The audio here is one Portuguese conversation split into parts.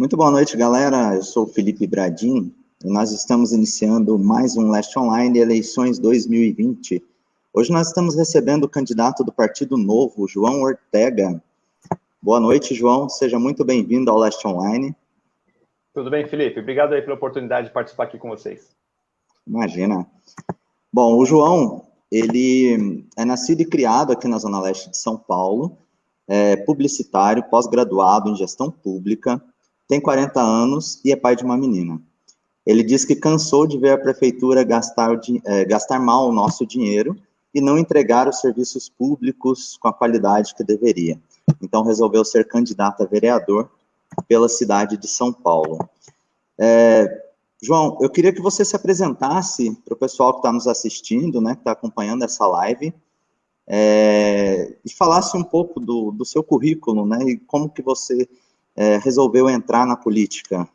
Muito boa noite, galera. Eu sou o Felipe Bradin e nós estamos iniciando mais um Leste Online Eleições 2020. Hoje nós estamos recebendo o candidato do Partido Novo, João Ortega. Boa noite, João. Seja muito bem-vindo ao Leste Online. Tudo bem, Felipe? Obrigado aí pela oportunidade de participar aqui com vocês. Imagina. Bom, o João, ele é nascido e criado aqui na Zona Leste de São Paulo, é publicitário, pós-graduado em gestão pública, tem 40 anos e é pai de uma menina. Ele diz que cansou de ver a prefeitura gastar mal o nosso dinheiro e não entregar os serviços públicos com a qualidade que deveria. Então, resolveu ser candidato a vereador pela cidade de São Paulo. João, eu queria que você se apresentasse para o pessoal que está nos assistindo, né, que está acompanhando essa live, e falasse um pouco do seu currículo, né, e como que você resolveu entrar na política.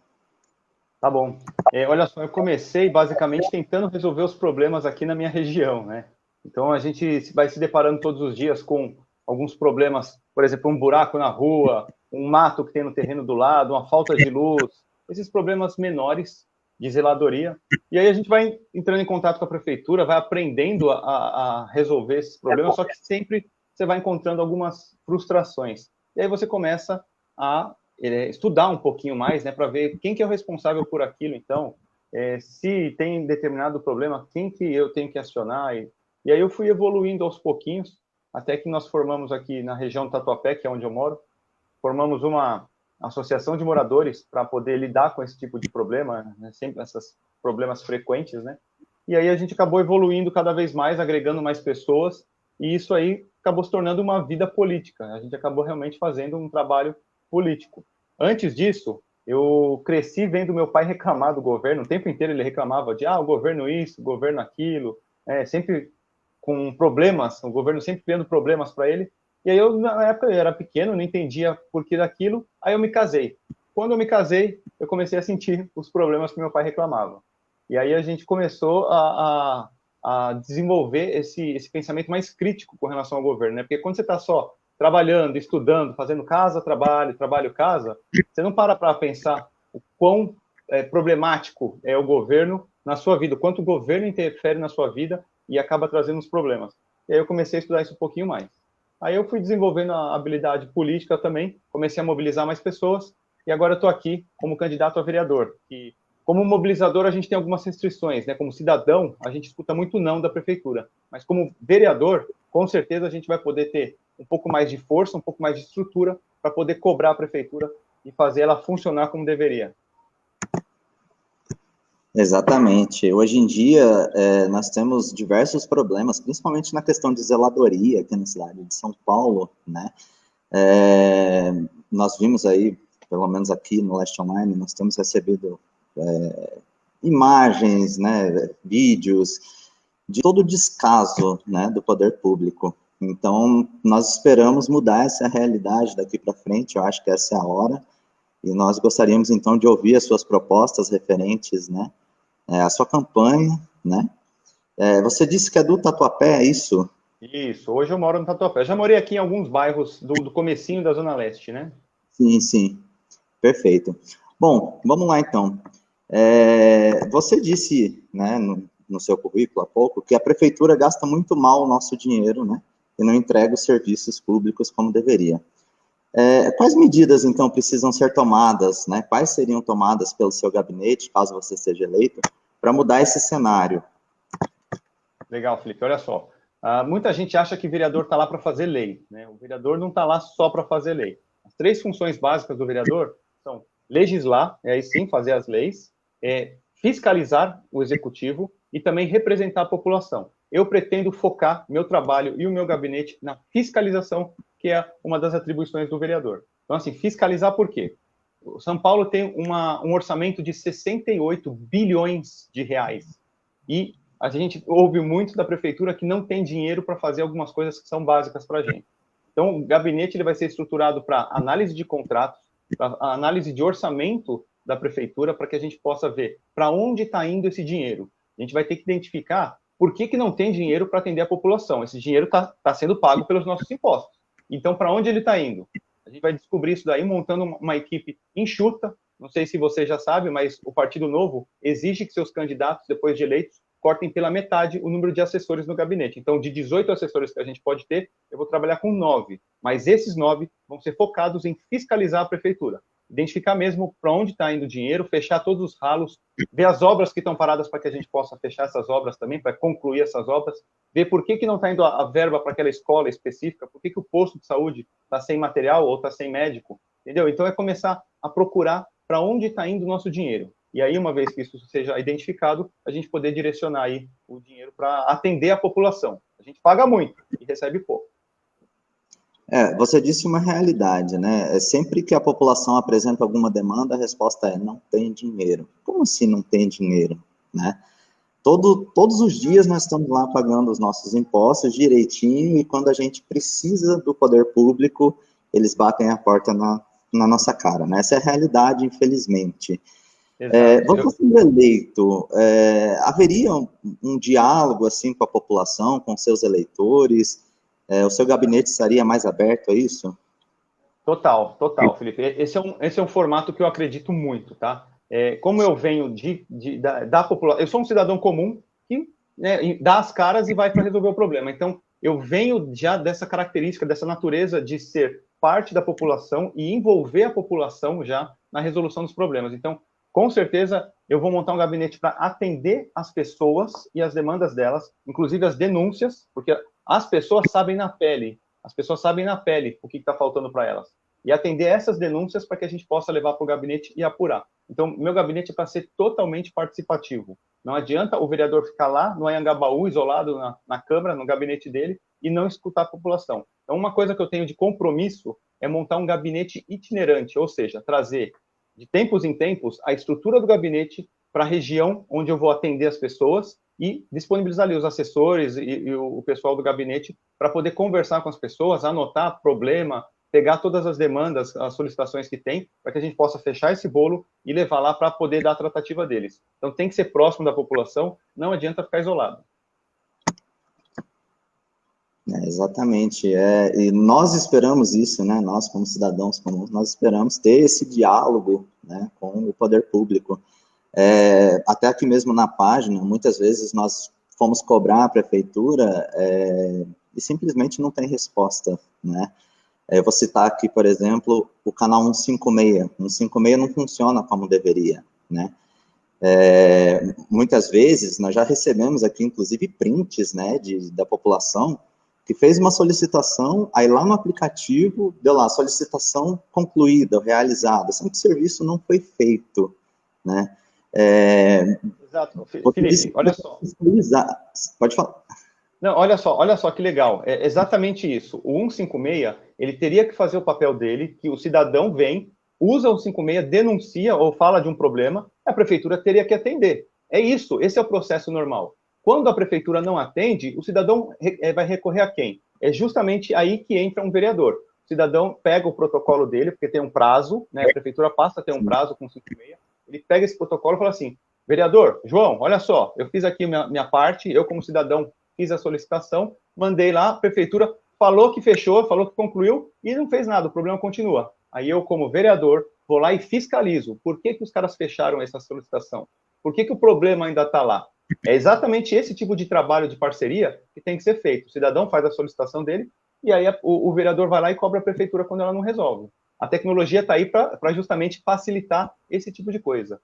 Tá bom. Olha só, eu comecei basicamente tentando resolver os problemas aqui na minha região, né? Então a gente vai se deparando todos os dias com alguns problemas, por exemplo, um buraco na rua, um mato que tem no terreno do lado, uma falta de luz, esses problemas menores de zeladoria. E aí a gente vai entrando em contato com a prefeitura, vai aprendendo a resolver esses problemas, só que sempre você vai encontrando algumas frustrações. E aí você começa a estudar um pouquinho mais, né, para ver quem que é o responsável por aquilo, então, se tem determinado problema, quem que eu tenho que acionar, e aí eu fui evoluindo aos pouquinhos, até que nós formamos aqui na região do Tatuapé, que é onde eu moro, formamos uma associação de moradores para poder lidar com esse tipo de problema, né, sempre esses problemas frequentes, né, e aí a gente acabou evoluindo cada vez mais, agregando mais pessoas, e isso aí acabou se tornando uma vida política, a gente acabou realmente fazendo um trabalho político. Antes disso, eu cresci vendo meu pai reclamar do governo, o tempo inteiro ele reclamava de, o governo isso, o governo aquilo, sempre com problemas, o governo sempre criando problemas para ele, e aí eu, na época, eu era pequeno, não entendia por que daquilo, aí eu me casei. Quando eu me casei, eu comecei a sentir os problemas que meu pai reclamava. E aí a gente começou a desenvolver esse pensamento mais crítico com relação ao governo, né? Porque quando você está só trabalhando, estudando, fazendo casa, trabalho, trabalho, casa, você não para pensar o quão problemático é o governo na sua vida, o quanto o governo interfere na sua vida e acaba trazendo os problemas. E aí eu comecei a estudar isso um pouquinho mais. Aí eu fui desenvolvendo a habilidade política também, comecei a mobilizar mais pessoas, e agora eu estou aqui como candidato a vereador. E como mobilizador, a gente tem algumas restrições, né? Como cidadão, a gente escuta muito não da prefeitura, mas como vereador, com certeza a gente vai poder ter um pouco mais de força, um pouco mais de estrutura para poder cobrar a prefeitura e fazer ela funcionar como deveria. Exatamente. Hoje em dia, nós temos diversos problemas, principalmente na questão de zeladoria aqui na cidade de São Paulo, né? Nós vimos aí, pelo menos aqui no Leste Online, nós temos recebido imagens, né, vídeos, de todo o descaso, né, do poder público. Então, nós esperamos mudar essa realidade daqui para frente, eu acho que essa é a hora, e nós gostaríamos, então, de ouvir as suas propostas referentes, né, à sua campanha, né. Você disse que é do Tatuapé, é isso? Isso, hoje eu moro no Tatuapé. Eu já morei aqui em alguns bairros do comecinho da Zona Leste, né? Sim, sim, perfeito. Bom, vamos lá, então. Você disse, né, no seu currículo há pouco, que a prefeitura gasta muito mal o nosso dinheiro, né, e não entrega os serviços públicos como deveria. Quais medidas, então, precisam ser tomadas, né, quais seriam tomadas pelo seu gabinete, caso você seja eleito, para mudar esse cenário? Legal, Felipe, olha só. Muita gente acha que o vereador está lá para fazer lei, né? O vereador não está lá só para fazer lei. As 3 funções básicas do vereador são legislar, aí sim, fazer as leis, fiscalizar o executivo e também representar a população. Eu pretendo focar meu trabalho e o meu gabinete na fiscalização, que é uma das atribuições do vereador. Então, assim, fiscalizar por quê? O São Paulo tem um orçamento de 68 bilhões de reais. E a gente ouve muito da prefeitura que não tem dinheiro para fazer algumas coisas que são básicas para a gente. Então, o gabinete ele vai ser estruturado para análise de contratos, para análise de orçamento da prefeitura, para que a gente possa ver para onde está indo esse dinheiro. A gente vai ter que identificar por que não tem dinheiro para atender a população. Esse dinheiro está sendo pago pelos nossos impostos. Então, para onde ele está indo? A gente vai descobrir isso daí montando uma equipe enxuta, Não sei se você já sabe, mas o Partido Novo exige que seus candidatos, depois de eleitos, cortem pela metade o número de assessores no gabinete. Então, de 18 assessores que a gente pode ter, eu vou trabalhar com 9. Mas esses 9 vão ser focados em fiscalizar a prefeitura. Identificar mesmo para onde está indo o dinheiro, fechar todos os ralos, ver as obras que estão paradas para que a gente possa fechar essas obras também, para concluir essas obras, ver por que não está indo a verba para aquela escola específica, por que o posto de saúde está sem material ou está sem médico, entendeu? Então, é começar a procurar para onde está indo o nosso dinheiro. E aí, uma vez que isso seja identificado, a gente poder direcionar aí o dinheiro para atender a população. A gente paga muito e recebe pouco. Você disse uma realidade, né? Sempre que a população apresenta alguma demanda, a resposta é: não tem dinheiro. Como assim não tem dinheiro, né? Todos os dias nós estamos lá pagando os nossos impostos direitinho, e quando a gente precisa do poder público, eles batem a porta na nossa cara, né? Essa é a realidade, infelizmente. Você sendo eleito, haveria um diálogo assim com a população, com seus eleitores? O seu gabinete estaria mais aberto a isso? Total, Felipe. Esse é um formato que eu acredito muito, tá? Como eu venho da população, eu sou um cidadão comum que, né, dá as caras e vai para resolver o problema. Então, eu venho já dessa característica, dessa natureza de ser parte da população e envolver a população já na resolução dos problemas. Então, com certeza, eu vou montar um gabinete para atender as pessoas e as demandas delas, inclusive as denúncias, porque as pessoas sabem na pele o que está faltando para elas. E atender essas denúncias para que a gente possa levar para o gabinete e apurar. Então, meu gabinete é para ser totalmente participativo. Não adianta o vereador ficar lá no Anhangabaú, isolado na Câmara, no gabinete dele, e não escutar a população. Então, uma coisa que eu tenho de compromisso é montar um gabinete itinerante, ou seja, trazer de tempos em tempos a estrutura do gabinete para a região onde eu vou atender as pessoas e disponibilizar ali os assessores e o pessoal do gabinete para poder conversar com as pessoas, anotar problema, pegar todas as demandas, as solicitações que tem, para que a gente possa fechar esse bolo e levar lá para poder dar a tratativa deles. Então, tem que ser próximo da população, não adianta ficar isolado. Exatamente, e nós esperamos isso, né? Nós, como cidadãos comuns, nós esperamos ter esse diálogo, né, com o poder público. Até aqui mesmo na página, muitas vezes nós fomos cobrar a prefeitura e simplesmente não tem resposta, né? Eu vou citar aqui, por exemplo, o canal 156. 156 não funciona como deveria, né? Muitas vezes, nós já recebemos aqui, inclusive, prints, né, da população que fez uma solicitação, aí lá no aplicativo, deu lá, solicitação concluída, realizada, sendo que o serviço não foi feito, né? Exato, Felipe, olha só. Pode falar. Não, olha só que legal, é exatamente isso. O 156, ele teria que fazer o papel dele, que o cidadão vem, usa o 156, denuncia ou fala de um problema, a prefeitura teria que atender. É isso, esse é o processo normal. Quando a prefeitura não atende, o cidadão vai recorrer a quem? É justamente aí que entra um vereador. O cidadão pega o protocolo dele, porque tem um prazo, né? A prefeitura passa a ter um prazo com 156, ele pega esse protocolo e fala assim: vereador, João, olha só, eu fiz aqui minha parte, eu como cidadão fiz a solicitação, mandei lá, a prefeitura falou que fechou, falou que concluiu e não fez nada, o problema continua. Aí eu, como vereador, vou lá e fiscalizo. Por que os caras fecharam essa solicitação? Por que o problema ainda está lá? É exatamente esse tipo de trabalho de parceria que tem que ser feito. O cidadão faz a solicitação dele e aí o vereador vai lá e cobra a prefeitura quando ela não resolve. A tecnologia está aí para justamente facilitar esse tipo de coisa.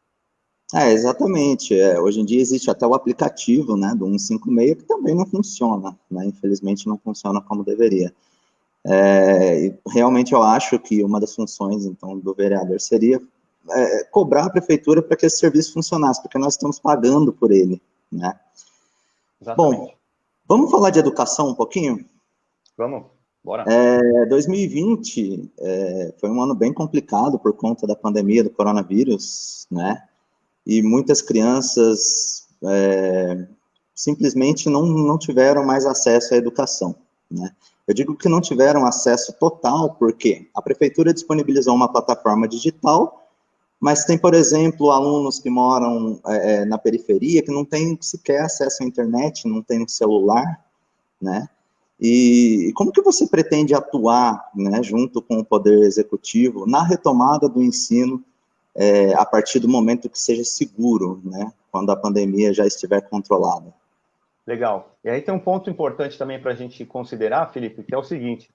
Exatamente. Hoje em dia existe até o aplicativo, né, do 156, que também não funciona, né, infelizmente não funciona como deveria. Realmente eu acho que uma das funções, então, do vereador seria cobrar a prefeitura para que esse serviço funcionasse, porque nós estamos pagando por ele, né? Exatamente. Bom, vamos falar de educação um pouquinho? Vamos, bora. 2020 foi um ano bem complicado por conta da pandemia do coronavírus, né? E muitas crianças simplesmente não tiveram mais acesso à educação, né? Eu digo que não tiveram acesso total porque a prefeitura disponibilizou uma plataforma digital, mas tem, por exemplo, alunos que moram na periferia que não têm sequer acesso à internet, não têm um celular, né? E como que você pretende atuar, né, junto com o Poder Executivo na retomada do ensino a partir do momento que seja seguro, né, quando a pandemia já estiver controlada. Legal. E aí tem um ponto importante também para a gente considerar, Felipe, que é o seguinte,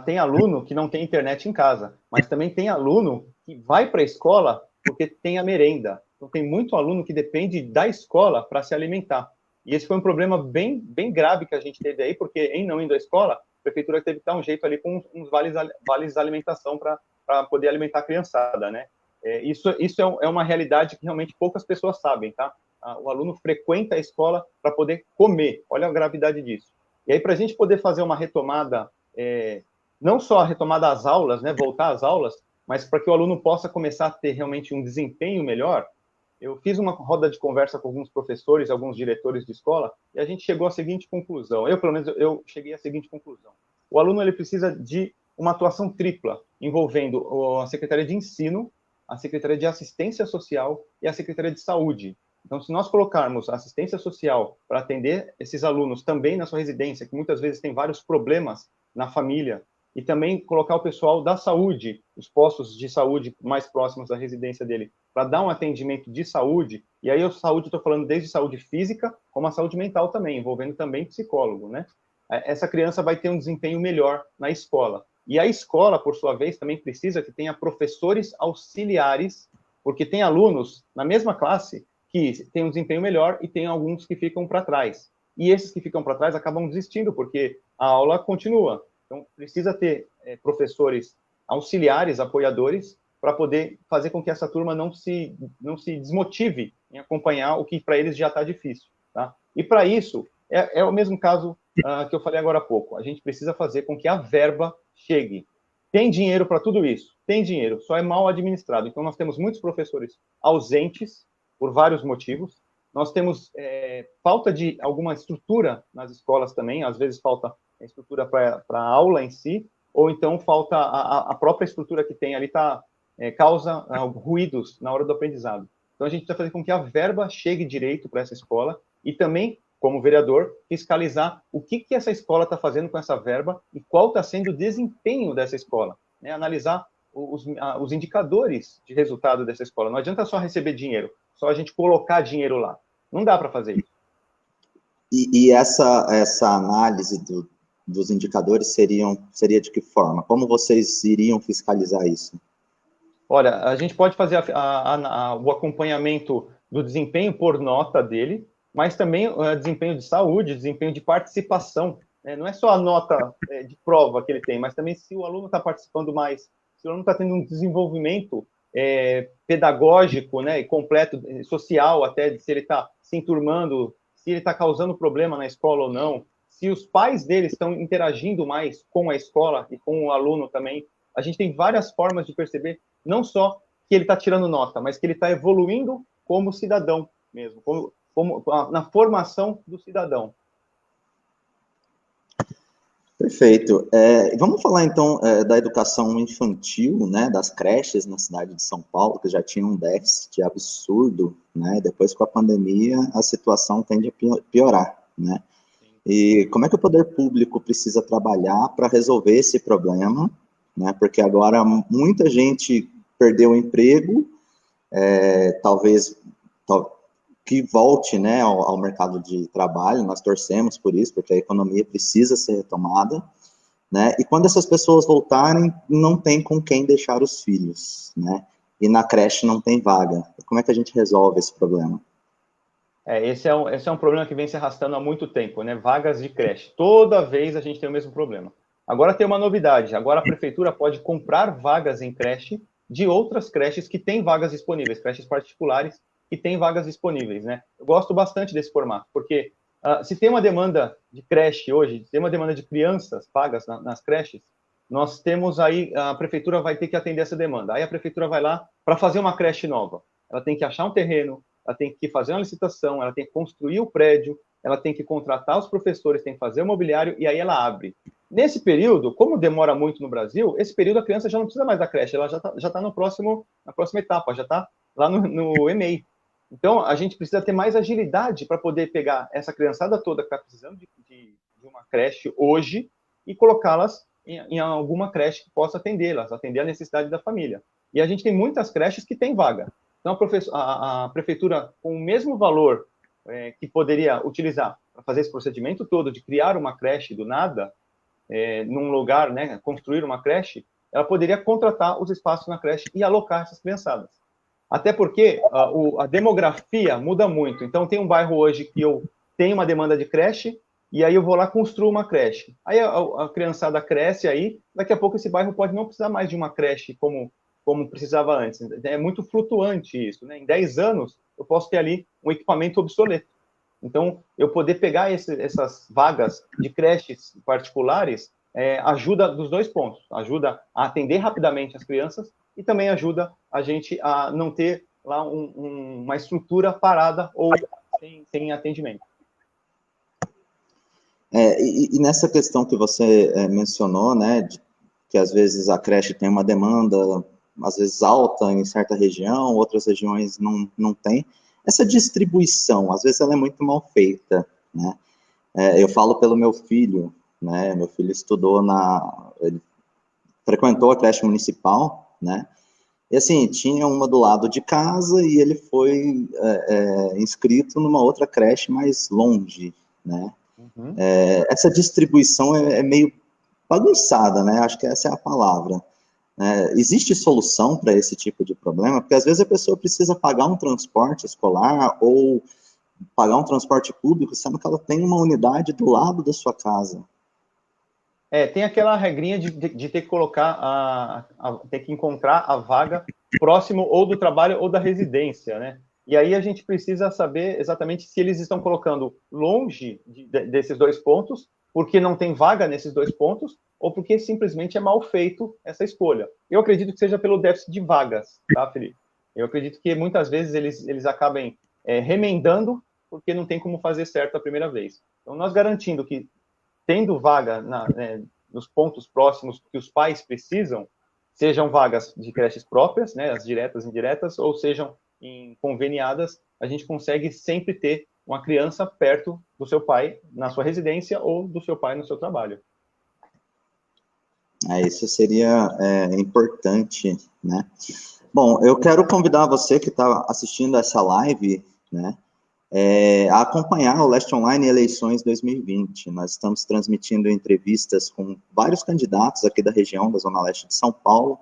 tem aluno que não tem internet em casa, mas também tem aluno que vai para a escola porque tem a merenda. Então, tem muito aluno que depende da escola para se alimentar. E esse foi um problema bem, bem grave que a gente teve aí, porque em não indo à escola, a prefeitura teve que dar um jeito ali com uns vales alimentação para poder alimentar a criançada, né? Isso é uma realidade que realmente poucas pessoas sabem, tá? O aluno frequenta a escola para poder comer. Olha a gravidade disso. E aí, para a gente poder fazer uma retomada, não só a retomada às aulas, né, voltar às aulas, mas para que o aluno possa começar a ter realmente um desempenho melhor, eu fiz uma roda de conversa com alguns professores, alguns diretores de escola, e a gente chegou à seguinte conclusão. Eu, pelo menos, eu cheguei à seguinte conclusão. O aluno ele precisa de uma atuação tripla, envolvendo a Secretaria de Ensino, a Secretaria de Assistência Social e a Secretaria de Saúde. Então, se nós colocarmos assistência social para atender esses alunos também na sua residência, que muitas vezes tem vários problemas na família, e também colocar o pessoal da saúde, os postos de saúde mais próximos da residência dele, para dar um atendimento de saúde, e aí a saúde, estou falando desde saúde física, como a saúde mental também, envolvendo também psicólogo, né? Essa criança vai ter um desempenho melhor na escola. E a escola, por sua vez, também precisa que tenha professores auxiliares, porque tem alunos na mesma classe que têm um desempenho melhor e tem alguns que ficam para trás. E esses que ficam para trás acabam desistindo, porque a aula continua. Então, precisa ter professores auxiliares, apoiadores, para poder fazer com que essa turma não se desmotive em acompanhar o que para eles já está difícil. Tá? E para isso, é o mesmo caso que eu falei agora há pouco. A gente precisa fazer com que a verba chegue. Tem dinheiro para tudo isso? Tem dinheiro, só é mal administrado. Então, nós temos muitos professores ausentes, por vários motivos. Nós temos falta de alguma estrutura nas escolas também, às vezes falta estrutura para a aula em si, ou então falta a própria estrutura que tem ali causa ruídos na hora do aprendizado. Então, a gente precisa fazer com que a verba chegue direito para essa escola e também, como vereador, fiscalizar o que essa escola está fazendo com essa verba e qual está sendo o desempenho dessa escola. Né? Analisar os indicadores de resultado dessa escola. Não adianta só receber dinheiro, só a gente colocar dinheiro lá. Não dá para fazer isso. E essa análise dos indicadores seria de que forma? Como vocês iriam fiscalizar isso? Olha, a gente pode fazer o acompanhamento do desempenho por nota dele, mas também desempenho de saúde, desempenho de participação. Né? Não é só a nota de prova que ele tem, mas também se o aluno está participando mais, se o aluno está tendo um desenvolvimento pedagógico, né, e completo, social até, se ele está se enturmando, se ele está causando problema na escola ou não, se os pais dele estão interagindo mais com a escola e com o aluno também. A gente tem várias formas de perceber, não só que ele está tirando nota, mas que ele está evoluindo como cidadão mesmo, na formação do cidadão. Perfeito. Vamos falar, então, da educação infantil, né, das creches na cidade de São Paulo, que já tinha um déficit absurdo, né, depois com a pandemia a situação tende a piorar, né? E como é que o poder público precisa trabalhar para resolver esse problema, né, porque agora muita gente perdeu o emprego, talvez que volte, né, ao mercado de trabalho, nós torcemos por isso, porque a economia precisa ser retomada, né, e quando essas pessoas voltarem, não tem com quem deixar os filhos, né, e na creche não tem vaga. Como é que a gente resolve esse problema? Esse é um problema que vem se arrastando há muito tempo, né, vagas de creche. Toda vez a gente tem o mesmo problema. Agora tem uma novidade, agora a prefeitura pode comprar vagas em creche de outras creches que têm vagas disponíveis, creches particulares, que tem vagas disponíveis, né? Eu gosto bastante desse formato, porque se tem uma demanda de creche hoje, se tem uma demanda de crianças pagas nas creches, nós temos aí, a prefeitura vai ter que atender essa demanda. Aí a prefeitura vai lá para fazer uma creche nova. Ela tem que achar um terreno, ela tem que fazer uma licitação, ela tem que construir o prédio, ela tem que contratar os professores, tem que fazer o mobiliário, e aí ela abre. Nesse período, como demora muito no Brasil, esse período a criança já não precisa mais da creche, ela já tá na próxima etapa, já está lá no EMEI. Então, a gente precisa ter mais agilidade para poder pegar essa criançada toda que está precisando de uma creche hoje e colocá-las em alguma creche que possa atendê-las, atender a necessidade da família. E a gente tem muitas creches que têm vaga. Então, a prefeitura, com o mesmo valor que poderia utilizar para fazer esse procedimento todo de criar uma creche do nada, num lugar, né, construir uma creche, ela poderia contratar os espaços na creche e alocar essas criançadas. Até porque a demografia muda muito. Então, tem um bairro hoje que eu tenho uma demanda de creche, e aí eu vou lá construir uma creche. Aí a criançada cresce aí, daqui a pouco esse bairro pode não precisar mais de uma creche como precisava antes. É muito flutuante isso, né? Em 10 anos, eu posso ter ali um equipamento obsoleto. Então, eu poder pegar essas vagas de creches particulares ajuda dos dois pontos. Ajuda a atender rapidamente as crianças e também ajuda a gente a não ter lá uma estrutura parada ou sem atendimento. E nessa questão que você mencionou, né, que às vezes a creche tem uma demanda, às vezes alta em certa região, outras regiões não tem, essa distribuição, às vezes ela é muito mal feita, né? Eu falo pelo meu filho, né, meu filho ele frequentou a creche municipal, né, e assim, tinha uma do lado de casa e ele foi inscrito numa outra creche mais longe, né? Uhum. Essa distribuição é meio bagunçada, né? Acho que essa é a palavra. Existe solução para esse tipo de problema? Porque às vezes a pessoa precisa pagar um transporte escolar ou pagar um transporte público, sendo que ela tem uma unidade do lado da sua casa. Tem aquela regrinha de ter que colocar, ter que encontrar a vaga próximo ou do trabalho ou da residência, né? E aí a gente precisa saber exatamente se eles estão colocando longe desses dois pontos, porque não tem vaga nesses dois pontos, ou porque simplesmente é mal feito essa escolha. Eu acredito que seja pelo déficit de vagas, tá, Felipe? Eu acredito que muitas vezes eles acabem remendando, porque não tem como fazer certo a primeira vez. Então, nós garantindo que tendo vaga nos pontos próximos que os pais precisam, sejam vagas de creches próprias, né, as diretas e indiretas, ou sejam conveniadas, a gente consegue sempre ter uma criança perto do seu pai na sua residência ou do seu pai no seu trabalho. Isso seria importante, né? Bom, eu quero convidar você que está assistindo essa live, né, a acompanhar o Leste Online Eleições 2020. Nós estamos transmitindo entrevistas com vários candidatos aqui da região, da Zona Leste de São Paulo,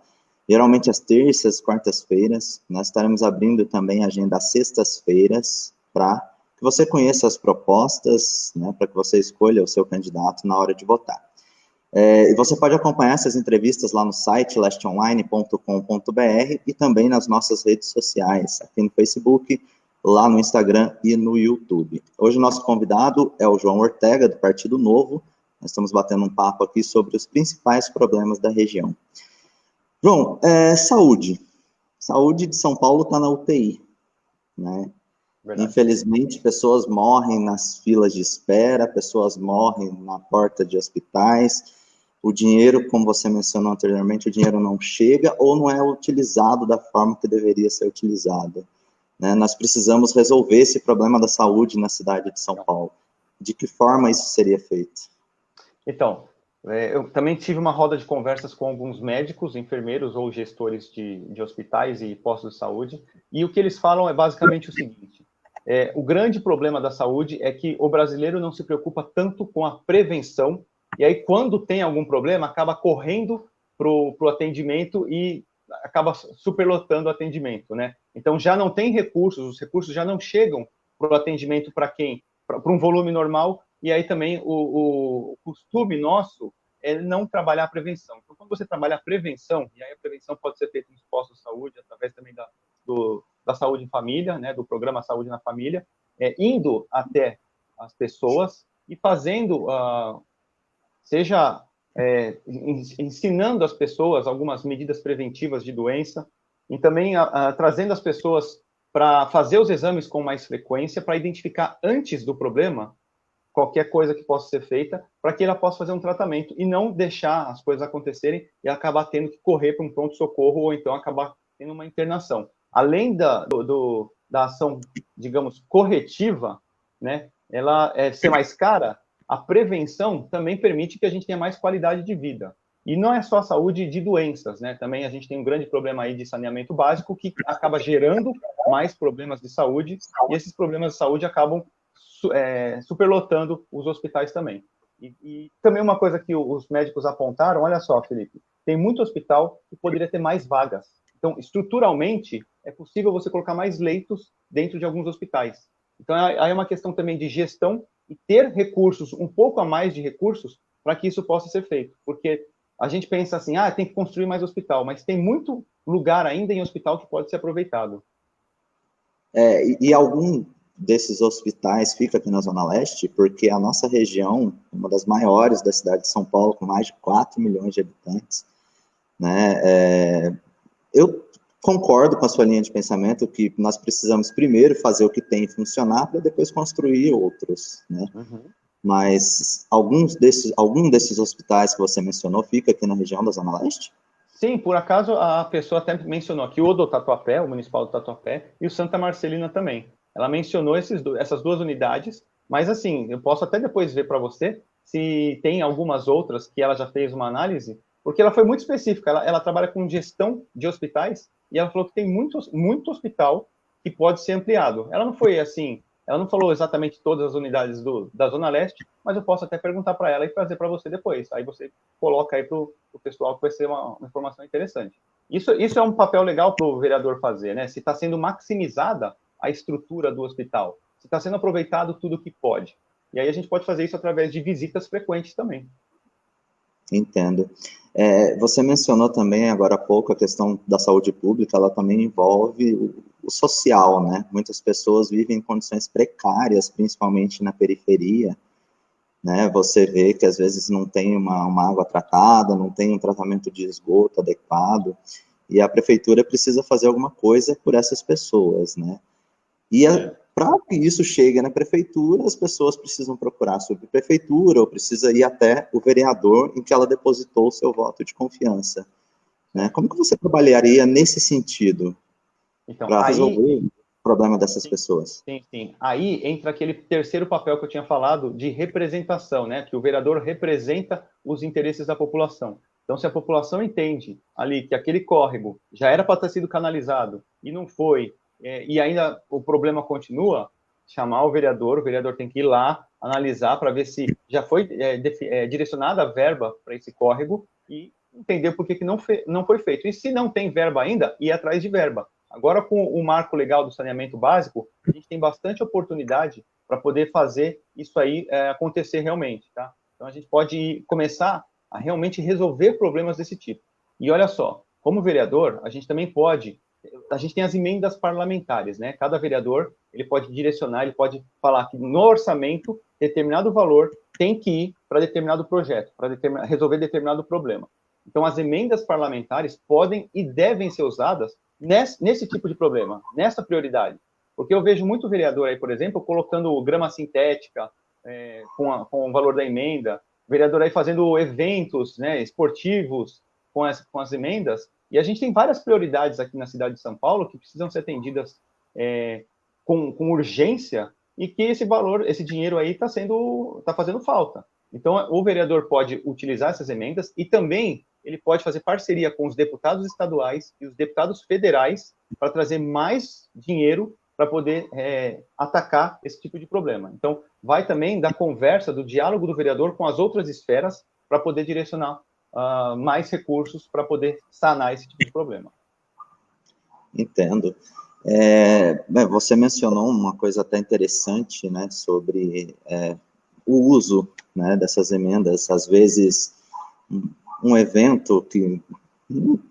geralmente às terças, quartas-feiras. Nós estaremos abrindo também a agenda às sextas-feiras, para que você conheça as propostas, né, para que você escolha o seu candidato na hora de votar. E você pode acompanhar essas entrevistas lá no site lesteonline.com.br e também nas nossas redes sociais, aqui no Facebook, lá no Instagram e no YouTube. Hoje o nosso convidado é o João Ortega, do Partido Novo. Nós estamos batendo um papo aqui sobre os principais problemas da região. João, saúde. Saúde de São Paulo está na UTI, né? Verdade. Infelizmente, pessoas morrem nas filas de espera, pessoas morrem na porta de hospitais. O dinheiro, como você mencionou anteriormente, o dinheiro não chega ou não é utilizado da forma que deveria ser utilizado. Nós precisamos resolver esse problema da saúde na cidade de São Paulo. De que forma isso seria feito? Então, eu também tive uma roda de conversas com alguns médicos, enfermeiros ou gestores de hospitais e postos de saúde, e o que eles falam é basicamente o seguinte: o grande problema da saúde é que o brasileiro não se preocupa tanto com a prevenção, e aí quando tem algum problema, acaba correndo para o atendimento e acaba superlotando o atendimento, né? Então, já não tem recursos, os recursos já não chegam para o atendimento para um volume normal, e aí também o costume nosso é não trabalhar a prevenção. Então, quando você trabalha a prevenção, e aí a prevenção pode ser feita nos postos de saúde, através também da saúde em família, né, do programa Saúde na Família, indo até as pessoas e fazendo, seja ensinando as pessoas algumas medidas preventivas de doença e também trazendo as pessoas para fazer os exames com mais frequência, para identificar antes do problema qualquer coisa que possa ser feita, para que ela possa fazer um tratamento e não deixar as coisas acontecerem e acabar tendo que correr para um pronto-socorro ou então acabar tendo uma internação. Além da ação, digamos, corretiva, né, ela ser mais cara, a prevenção também permite que a gente tenha mais qualidade de vida. E não é só a saúde de doenças, né? Também a gente tem um grande problema aí de saneamento básico que acaba gerando mais problemas de saúde, e esses problemas de saúde acabam superlotando os hospitais também. E também uma coisa que os médicos apontaram, olha só, Felipe, tem muito hospital que poderia ter mais vagas. Então, estruturalmente, é possível você colocar mais leitos dentro de alguns hospitais. Então, aí é uma questão também de gestão e ter recursos, um pouco a mais de recursos, para que isso possa ser feito. Porque a gente pensa assim, tem que construir mais hospital, mas tem muito lugar ainda em hospital que pode ser aproveitado. E algum desses hospitais fica aqui na Zona Leste, porque a nossa região, uma das maiores da cidade de São Paulo, com mais de 4 milhões de habitantes, né, eu concordo com a sua linha de pensamento que nós precisamos primeiro fazer o que tem e funcionar para depois construir outros, né? Uhum. Mas algum desses hospitais que você mencionou fica aqui na região da Zona Leste? Sim, por acaso a pessoa até mencionou aqui o do Tatuapé, o Municipal do Tatuapé, e o Santa Marcelina também. Ela mencionou essas duas unidades, mas assim, eu posso até depois ver para você se tem algumas outras que ela já fez uma análise, porque ela foi muito específica, ela trabalha com gestão de hospitais, e ela falou que tem muito hospital que pode ser ampliado. Ela não foi assim, ela não falou exatamente todas as unidades da Zona Leste, mas eu posso até perguntar para ela e trazer para você depois. Aí você coloca aí para o pessoal, que vai ser uma informação interessante. Isso é um papel legal para o vereador fazer, né? Se está sendo maximizada a estrutura do hospital, se está sendo aproveitado tudo que pode. E aí a gente pode fazer isso através de visitas frequentes também. Entendo. Você mencionou também agora há pouco a questão da saúde pública, ela também envolve o social, né? Muitas pessoas vivem em condições precárias, principalmente na periferia, né? Você vê que às vezes não tem uma água tratada, não tem um tratamento de esgoto adequado, e a prefeitura precisa fazer alguma coisa por essas pessoas, né? E para que isso chegue na prefeitura, as pessoas precisam procurar a subprefeitura ou precisa ir até o vereador em que ela depositou o seu voto de confiança, né? Como que você trabalharia nesse sentido para resolver o problema dessas pessoas? Sim. Aí entra aquele terceiro papel que eu tinha falado de representação, né? Que o vereador representa os interesses da população. Então, se a população entende ali que aquele córrego já era para ter sido canalizado e não foi, e ainda o problema continua, chamar o vereador tem que ir lá, analisar para ver se já foi direcionada a verba para esse córrego e entender por que não foi feito. E se não tem verba ainda, ir atrás de verba. Agora, com o marco legal do saneamento básico, a gente tem bastante oportunidade para poder fazer isso aí acontecer realmente, tá? Então, a gente pode começar a realmente resolver problemas desse tipo. E olha só, como vereador, a gente também pode, a gente tem as emendas parlamentares, né? Cada vereador, ele pode direcionar, ele pode falar que no orçamento, determinado valor tem que ir para determinado projeto, para resolver determinado problema. Então, as emendas parlamentares podem e devem ser usadas nesse tipo de problema, nessa prioridade. Porque eu vejo muito vereador aí, por exemplo, colocando grama sintética com o valor da emenda, vereador aí fazendo eventos, né, esportivos com as emendas, e a gente tem várias prioridades aqui na cidade de São Paulo que precisam ser atendidas com urgência e que esse dinheiro aí está fazendo falta. Então, o vereador pode utilizar essas emendas e também ele pode fazer parceria com os deputados estaduais e os deputados federais para trazer mais dinheiro para poder atacar esse tipo de problema. Então, vai também da conversa, do diálogo do vereador com as outras esferas para poder direcionar mais recursos para poder sanar esse tipo de problema. Entendo. Você mencionou uma coisa até interessante, né, sobre o uso, né, dessas emendas. Às vezes, um evento que,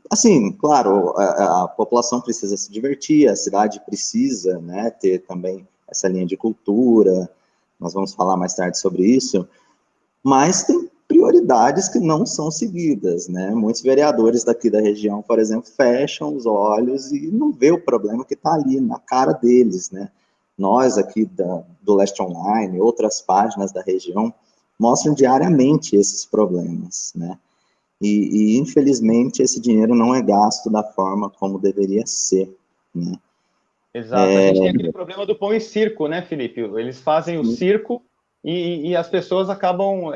assim, claro, a população precisa se divertir, a cidade precisa, né, ter também essa linha de cultura, nós vamos falar mais tarde sobre isso, mas tem prioridades que não são seguidas, né? Muitos vereadores daqui da região, por exemplo, fecham os olhos e não vê o problema que está ali na cara deles, né? Nós aqui do Leste Online, outras páginas da região, mostram diariamente esses problemas, né? E infelizmente, esse dinheiro não é gasto da forma como deveria ser, né? Exato. A gente tem aquele problema do pão e circo, né, Felipe? Eles fazem o circo e as pessoas acabam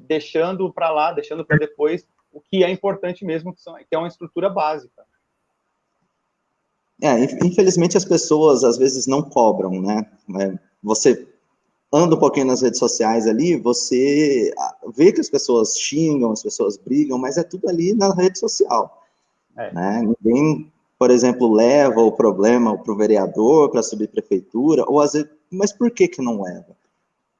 deixando para lá, deixando para depois o que é importante mesmo, que é uma estrutura básica. Infelizmente as pessoas às vezes não cobram, né? Você anda um pouquinho nas redes sociais ali, você vê que as pessoas xingam, as pessoas brigam, mas é tudo ali na rede social. Né? Ninguém, por exemplo, leva o problema para o vereador, para a subprefeitura, ou às vezes, mas por que não leva?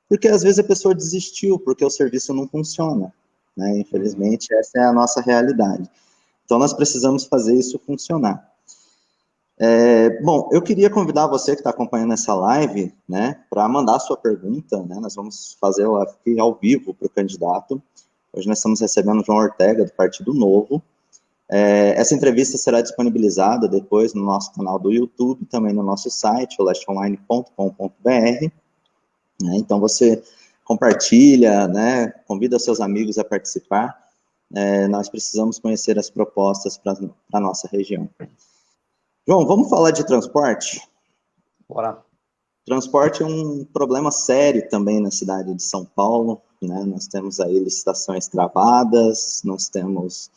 Porque às vezes a pessoa desistiu, porque o serviço não funciona. Né? Infelizmente, essa é a nossa realidade. Então, nós precisamos fazer isso funcionar. Bom, eu queria convidar você que está acompanhando essa live, né, para mandar a sua pergunta, né, nós vamos fazer aqui ao vivo para o candidato. Hoje nós estamos recebendo o João Ortega, do Partido Novo. Essa entrevista será disponibilizada depois no nosso canal do YouTube, também no nosso site, olesteonline.com.br. Né, então você compartilha, né, convida seus amigos a participar. Nós precisamos conhecer as propostas para a nossa região. João, vamos falar de transporte? Bora. Transporte é um problema sério também na cidade de São Paulo, né? Nós temos aí licitações travadas, nós temos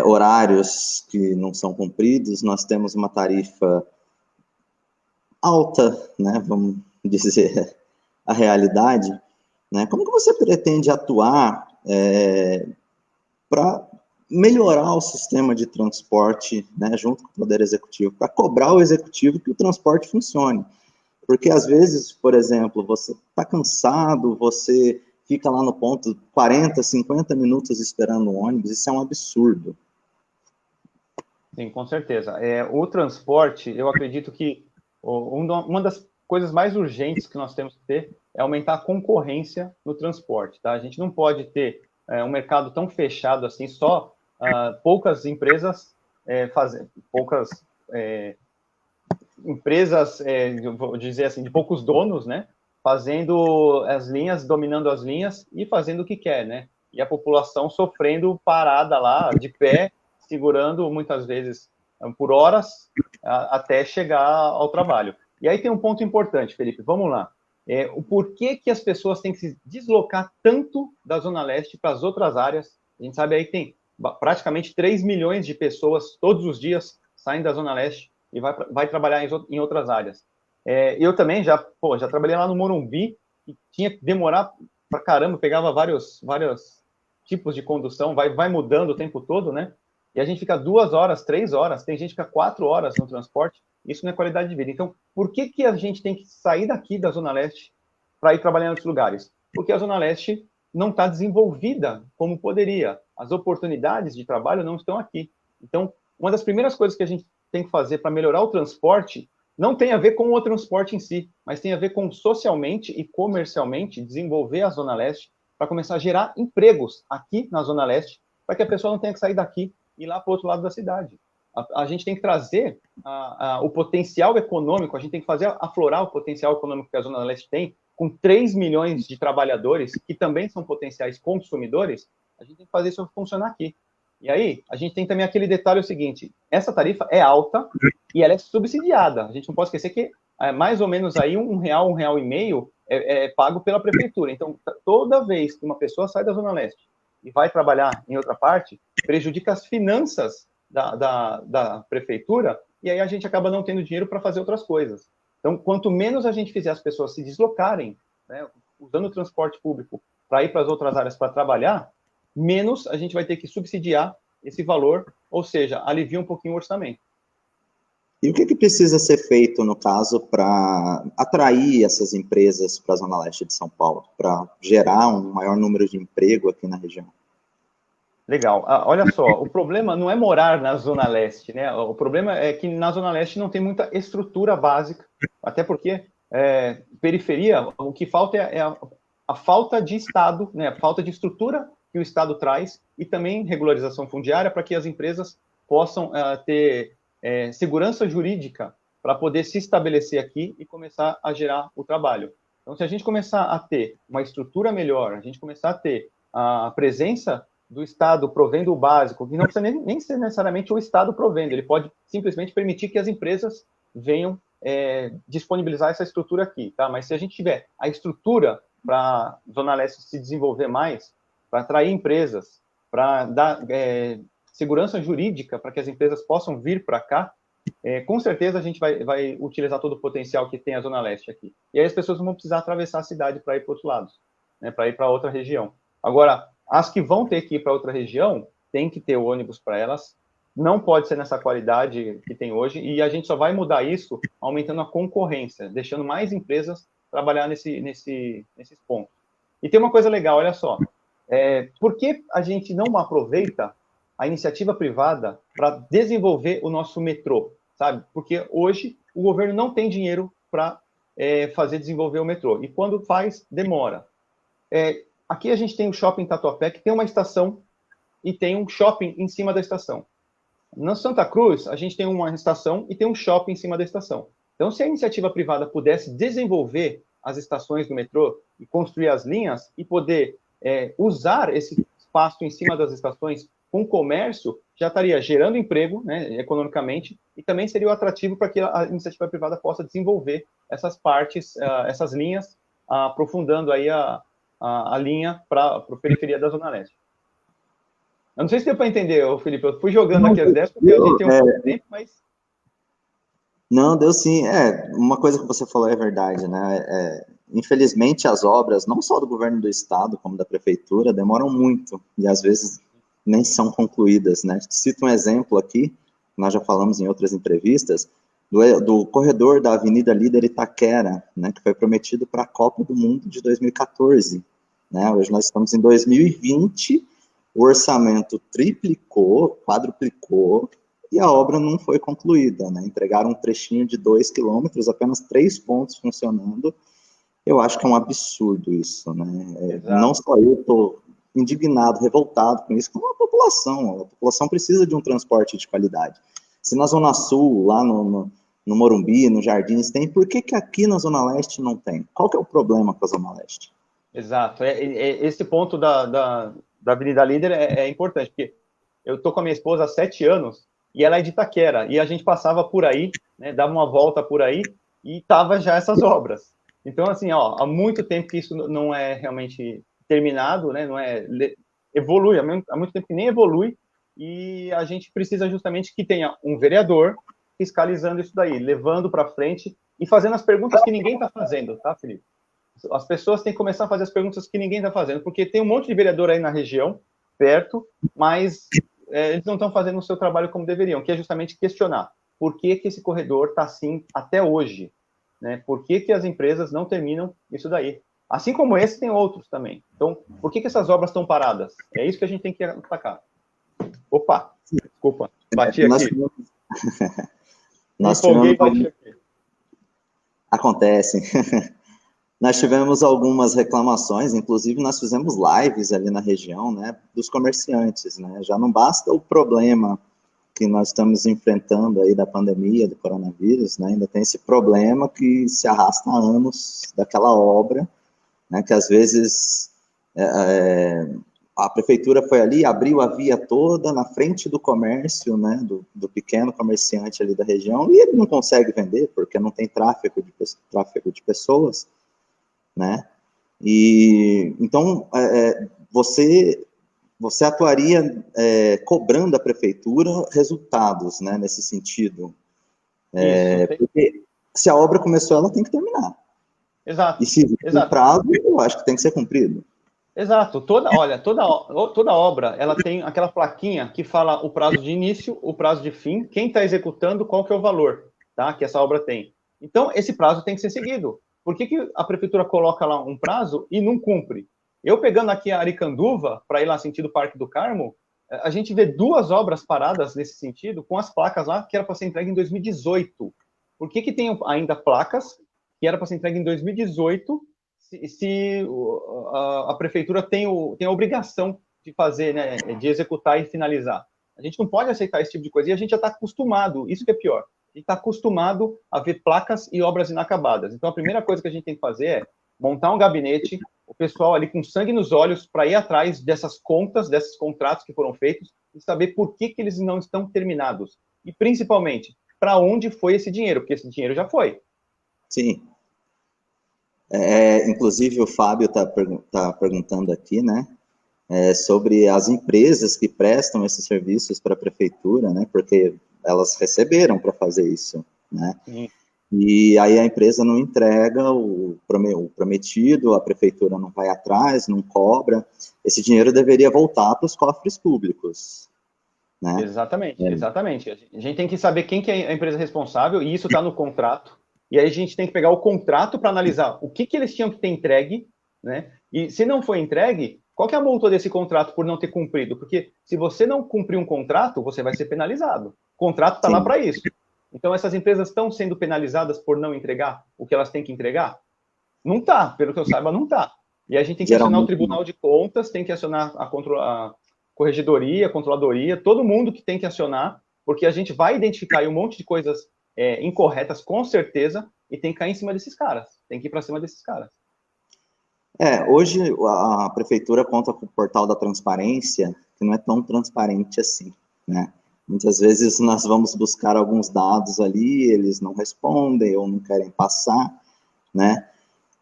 horários que não são cumpridos, nós temos uma tarifa alta, né? Vamos dizer a realidade, né? Como que você pretende atuar para melhorar o sistema de transporte, né, junto com o Poder Executivo, para cobrar o Executivo que o transporte funcione? Porque, às vezes, por exemplo, você está cansado, você fica lá no ponto 40, 50 minutos esperando o ônibus, isso é um absurdo. Sim, com certeza. O transporte, eu acredito que uma das coisas mais urgentes que nós temos que ter é aumentar a concorrência no transporte, tá? A gente não pode ter um mercado tão fechado assim, só poucas empresas vou dizer assim, de poucos donos, né, fazendo as linhas, dominando as linhas e fazendo o que quer, né, e a população sofrendo parada lá, de pé, segurando muitas vezes por horas até chegar ao trabalho. E aí tem um ponto importante, Felipe, vamos lá. O porquê que as pessoas têm que se deslocar tanto da Zona Leste para as outras áreas? A gente sabe aí que tem praticamente 3 milhões de pessoas todos os dias saindo da Zona Leste e vai trabalhar em outras áreas. Eu também já trabalhei lá no Morumbi, e tinha que demorar pra caramba, pegava vários tipos de condução, vai mudando o tempo todo, né? E a gente fica 2 horas, 3 horas, tem gente que fica 4 horas no transporte, isso não é qualidade de vida. Então, por que a gente tem que sair daqui da Zona Leste para ir trabalhar em outros lugares? Porque a Zona Leste não está desenvolvida como poderia. As oportunidades de trabalho não estão aqui. Então, uma das primeiras coisas que a gente tem que fazer para melhorar o transporte não tem a ver com o transporte em si, mas tem a ver com socialmente e comercialmente desenvolver a Zona Leste para começar a gerar empregos aqui na Zona Leste, para que a pessoa não tenha que sair daqui e ir lá para o outro lado da cidade. A gente tem que trazer o potencial econômico, a gente tem que fazer aflorar o potencial econômico que a Zona Leste tem, com 3 milhões de trabalhadores, que também são potenciais consumidores, a gente tem que fazer isso funcionar aqui. E aí, a gente tem também aquele detalhe o seguinte, essa tarifa é alta e ela é subsidiada. A gente não pode esquecer que mais ou menos aí R$ 1,00, R$ 1,50 é pago pela prefeitura. Então, toda vez que uma pessoa sai da Zona Leste e vai trabalhar em outra parte, prejudica as finanças da prefeitura e aí a gente acaba não tendo dinheiro para fazer outras coisas. Então, quanto menos a gente fizer as pessoas se deslocarem, né, usando o transporte público para ir para as outras áreas para trabalhar, menos a gente vai ter que subsidiar esse valor, ou seja, alivia um pouquinho o orçamento. E o que precisa ser feito, no caso, para atrair essas empresas para a Zona Leste de São Paulo, para gerar um maior número de emprego aqui na região? Legal. Olha só, o problema não é morar na Zona Leste, né? O problema é que na Zona Leste não tem muita estrutura básica, até porque periferia, o que falta é a falta de Estado, né? A falta de estrutura que o Estado traz e também regularização fundiária para que as empresas possam ter segurança jurídica para poder se estabelecer aqui e começar a gerar o trabalho. Então, se a gente começar a ter uma estrutura melhor, a gente começar a ter a presença do Estado provendo o básico, que não precisa nem ser necessariamente o Estado provendo, ele pode simplesmente permitir que as empresas venham disponibilizar essa estrutura aqui, tá? Mas se a gente tiver a estrutura para a Zona Leste se desenvolver mais, para atrair empresas, para dar segurança jurídica para que as empresas possam vir para cá, com certeza a gente vai utilizar todo o potencial que tem a Zona Leste aqui. E aí as pessoas não vão precisar atravessar a cidade para ir para o outro lado, né, para ir para outra região. Agora, as que vão ter que ir para outra região, tem que ter o ônibus para elas, não pode ser nessa qualidade que tem hoje, e a gente só vai mudar isso aumentando a concorrência, deixando mais empresas trabalhar nesses pontos. E tem uma coisa legal, olha só, por que a gente não aproveita a iniciativa privada para desenvolver o nosso metrô, sabe? Porque hoje o governo não tem dinheiro para desenvolver o metrô, e quando faz, demora. Aqui a gente tem o shopping Tatuapé, que tem uma estação e tem um shopping em cima da estação. Na Santa Cruz, a gente tem uma estação e tem um shopping em cima da estação. Então, se a iniciativa privada pudesse desenvolver as estações do metrô e construir as linhas e poder usar esse espaço em cima das estações com comércio, já estaria gerando emprego, né, economicamente, e também seria o atrativo para que a iniciativa privada possa desenvolver essas partes, essas linhas, aprofundando aí a linha para a periferia da Zona Leste. Eu não sei se deu para entender, Felipe, eu fui jogando aqui as ideias, porque a gente tem um pouco de tempo, mas... Não, deu sim. Uma coisa que você falou é verdade, né? Infelizmente, as obras, não só do governo do estado, como da prefeitura, demoram muito, e às vezes nem são concluídas, né? Cito um exemplo aqui, nós já falamos em outras entrevistas, do corredor da Avenida Líder Itaquera, né, que foi prometido para a Copa do Mundo de 2014, né? Hoje nós estamos em 2020, o orçamento triplicou, quadruplicou, e a obra não foi concluída, né? Entregaram um trechinho de 2 quilômetros, apenas 3 pontos funcionando. Eu acho que é um absurdo isso, né? Não só eu estou indignado, revoltado com isso, como a população. A população precisa de um transporte de qualidade. Se na Zona Sul, lá no Morumbi, no Jardins tem, por que aqui na Zona Leste não tem? Qual que é o problema com a Zona Leste? Exato. Esse ponto da Avenida Líder é importante, porque eu estou com a minha esposa há 7 anos e ela é de Itaquera, e a gente passava por aí, né, dava uma volta por aí e tava já essas obras. Então, assim, há muito tempo que isso não é realmente terminado, né, evolui, há muito tempo que nem evolui, e a gente precisa justamente que tenha um vereador fiscalizando isso daí, levando para frente e fazendo as perguntas que ninguém está fazendo, tá, Felipe? As pessoas têm que começar a fazer as perguntas que ninguém está fazendo, porque tem um monte de vereador aí na região, perto, mas eles não estão fazendo o seu trabalho como deveriam, que é justamente questionar por que esse corredor está assim até hoje, né? Por que as empresas não terminam isso daí? Assim como esse, tem outros também. Então, por que essas obras estão paradas? É isso que a gente tem que atacar. Opa, desculpa, bati aqui. Nós tivemos... Acontece. Nós tivemos algumas reclamações, inclusive nós fizemos lives ali na região, né, dos comerciantes, né, já não basta o problema que nós estamos enfrentando aí da pandemia, do coronavírus, né, ainda tem esse problema que se arrasta há anos daquela obra, né, que às vezes a prefeitura foi ali, abriu a via toda na frente do comércio, né, do pequeno comerciante ali da região, e ele não consegue vender, porque não tem tráfego de pessoas, né? E então você atuaria cobrando a prefeitura resultados, né, nesse sentido, porque se a obra começou, ela tem que terminar. Exato. E se o prazo, eu acho que tem que ser cumprido. Exato. Toda obra, ela tem aquela plaquinha que fala o prazo de início, o prazo de fim, quem está executando, qual que é o valor, tá? Que essa obra tem. Então, esse prazo tem que ser seguido. Por que a prefeitura coloca lá um prazo e não cumpre? Eu pegando aqui a Aricanduva, para ir lá sentido Parque do Carmo, a gente vê 2 obras paradas nesse sentido, com as placas lá, que era para ser entregue em 2018. Por que tem ainda placas que era para ser entregue em 2018, se a prefeitura tem a obrigação de fazer, né, de executar e finalizar? A gente não pode aceitar esse tipo de coisa, e a gente já está acostumado, isso que é pior. A gente está acostumado a ver placas e obras inacabadas. Então, a primeira coisa que a gente tem que fazer é montar um gabinete, o pessoal ali com sangue nos olhos, para ir atrás dessas contas, desses contratos que foram feitos, e saber por que eles não estão terminados. E, principalmente, para onde foi esse dinheiro, porque esse dinheiro já foi. Sim. Inclusive, o Fábio está perguntando aqui, né? sobre as empresas que prestam esses serviços para a prefeitura, né, porque elas receberam para fazer isso, né, e aí a empresa não entrega o prometido, a prefeitura não vai atrás, não cobra, esse dinheiro deveria voltar para os cofres públicos, né. Exatamente, exatamente. A gente tem que saber quem que é a empresa responsável, e isso está no contrato, e aí a gente tem que pegar o contrato para analisar o que eles tinham que ter entregue, né, e se não foi entregue, qual que é a multa desse contrato por não ter cumprido? Porque se você não cumprir um contrato, você vai ser penalizado. O contrato está lá para isso. Então, essas empresas estão sendo penalizadas por não entregar o que elas têm que entregar? Não está, pelo que eu saiba, não está. E a gente tem que acionar o Tribunal de Contas, tem que acionar a Corregedoria, a Controladoria, todo mundo que tem que acionar, porque a gente vai identificar aí um monte de coisas incorretas, com certeza, e tem que cair em cima desses caras. Tem que ir para cima desses caras. Hoje a prefeitura conta com o portal da transparência, que não é tão transparente assim, né? Muitas vezes nós vamos buscar alguns dados ali, eles não respondem ou não querem passar, né?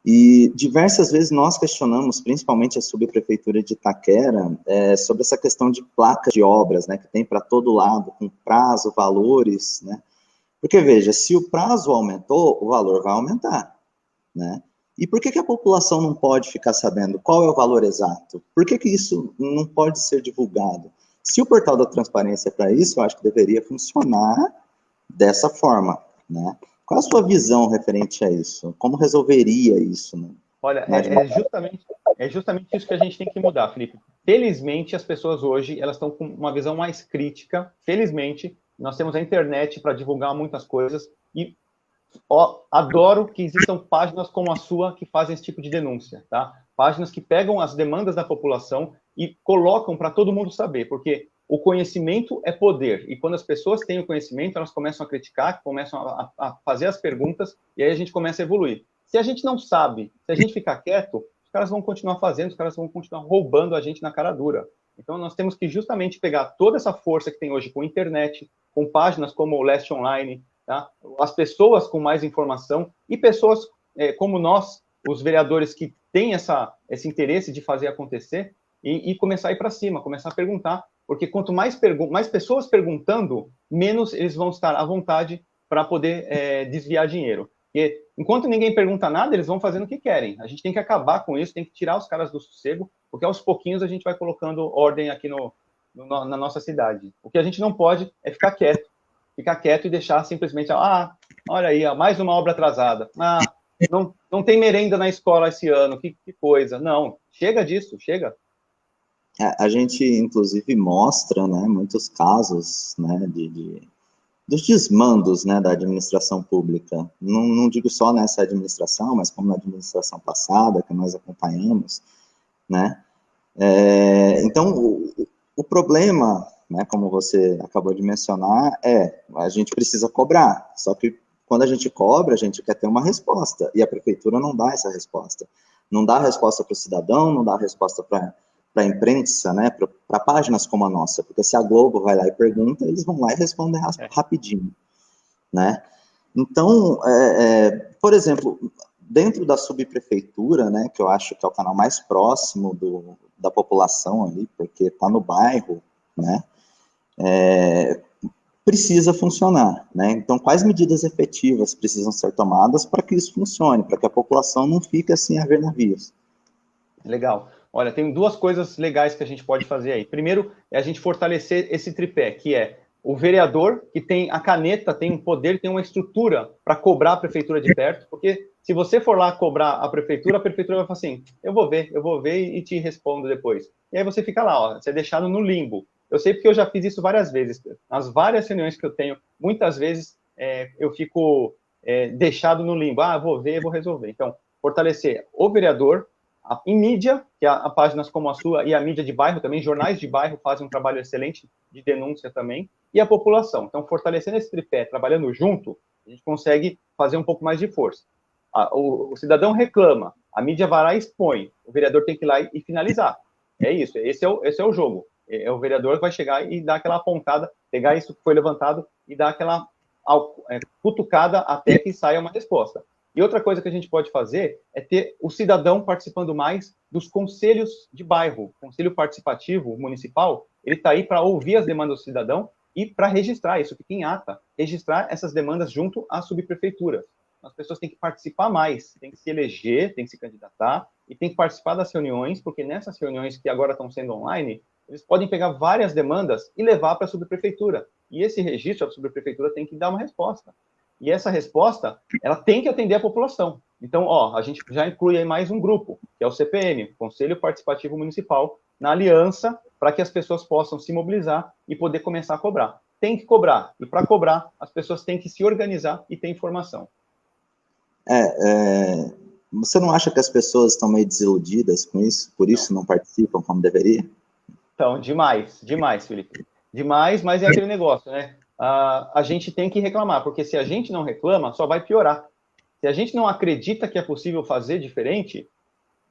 E diversas vezes nós questionamos, principalmente a subprefeitura de Itaquera, sobre essa questão de placa de obras, né, que tem para todo lado, com prazo, valores, né? Porque, veja, se o prazo aumentou, o valor vai aumentar, né? E por que a população não pode ficar sabendo qual é o valor exato? Por que isso não pode ser divulgado? Se o portal da transparência é para isso, eu acho que deveria funcionar dessa forma, né? Qual a sua visão referente a isso? Como resolveria isso? Né? Olha, é justamente isso que a gente tem que mudar, Felipe. Felizmente, as pessoas hoje elas estão com uma visão mais crítica. Felizmente, nós temos a internet para divulgar muitas coisas e adoro que existam páginas como a sua que fazem esse tipo de denúncia, tá? Páginas que pegam as demandas da população e colocam para todo mundo saber, porque o conhecimento é poder, e quando as pessoas têm o conhecimento, elas começam a criticar, começam a fazer as perguntas, e aí a gente começa a evoluir. Se a gente não sabe, se a gente ficar quieto, os caras vão continuar fazendo, os caras vão continuar roubando a gente na cara dura. Então, nós temos que justamente pegar toda essa força que tem hoje com a internet, com páginas como o Leste Online, tá? As pessoas com mais informação e pessoas como nós, os vereadores que têm esse interesse de fazer acontecer e começar a ir para cima, começar a perguntar, porque quanto mais pessoas perguntando, menos eles vão estar à vontade para poder desviar dinheiro. Porque enquanto ninguém pergunta nada, eles vão fazendo o que querem. A gente tem que acabar com isso, tem que tirar os caras do sossego, porque aos pouquinhos a gente vai colocando ordem aqui na nossa cidade. O que a gente não pode é ficar quieto e deixar simplesmente, olha aí, mais uma obra atrasada. Não tem merenda na escola esse ano, que coisa. Não, chega disso, chega. A gente, inclusive, mostra, né, muitos casos, né, dos desmandos, né, da administração pública. Não digo só nessa administração, mas como na administração passada, que nós acompanhamos, né. Então, o problema, né, como você acabou de mencionar, a gente precisa cobrar, só que quando a gente cobra, a gente quer ter uma resposta, e a prefeitura não dá essa resposta. Não dá resposta para o cidadão, não dá resposta para a imprensa, né, para páginas como a nossa, porque se a Globo vai lá e pergunta, eles vão lá e respondem rapidinho, né. Então, por exemplo, dentro da subprefeitura, né, que eu acho que é o canal mais próximo da população ali, porque está no bairro, né, precisa funcionar, né? Então, quais medidas efetivas precisam ser tomadas para que isso funcione, para que a população não fique assim a ver navios? Legal. Olha, tem duas coisas legais que a gente pode fazer aí. Primeiro, é a gente fortalecer esse tripé, que é o vereador, que tem a caneta, tem um poder, tem uma estrutura para cobrar a prefeitura de perto, porque se você for lá cobrar a prefeitura vai falar assim, eu vou ver e te respondo depois. E aí você fica lá, você é deixado no limbo. Eu sei porque eu já fiz isso várias vezes. Nas várias reuniões que eu tenho, muitas vezes eu fico deixado no limbo. Vou ver, vou resolver. Então, fortalecer o vereador, em mídia, que há páginas como a sua e a mídia de bairro também, jornais de bairro fazem um trabalho excelente de denúncia também, e a população. Então, fortalecendo esse tripé, trabalhando junto, a gente consegue fazer um pouco mais de força. O cidadão reclama, a mídia vai lá e expõe, o vereador tem que ir lá e finalizar. É isso, esse é o jogo. O vereador que vai chegar e dar aquela apontada, pegar isso que foi levantado e dar aquela cutucada até que saia uma resposta. E outra coisa que a gente pode fazer é ter o cidadão participando mais dos conselhos de bairro. O conselho participativo municipal, ele está aí para ouvir as demandas do cidadão e para registrar, isso fica em ata, registrar essas demandas junto à subprefeitura. As pessoas têm que participar mais, têm que se eleger, têm que se candidatar e têm que participar das reuniões, porque nessas reuniões que agora estão sendo online, eles podem pegar várias demandas e levar para a subprefeitura. E esse registro, a subprefeitura tem que dar uma resposta. E essa resposta, ela tem que atender a população. Então, ó, a gente já inclui aí mais um grupo, que é o CPM, Conselho Participativo Municipal, na aliança, para que as pessoas possam se mobilizar e poder começar a cobrar. Tem que cobrar. E para cobrar, as pessoas têm que se organizar e ter informação. Você não acha que as pessoas estão meio desiludidas com isso? Por isso não participam como deveria? Então, demais, Felipe. Demais, mas é aquele negócio, né? A gente tem que reclamar, porque se a gente não reclama, só vai piorar. Se a gente não acredita que é possível fazer diferente,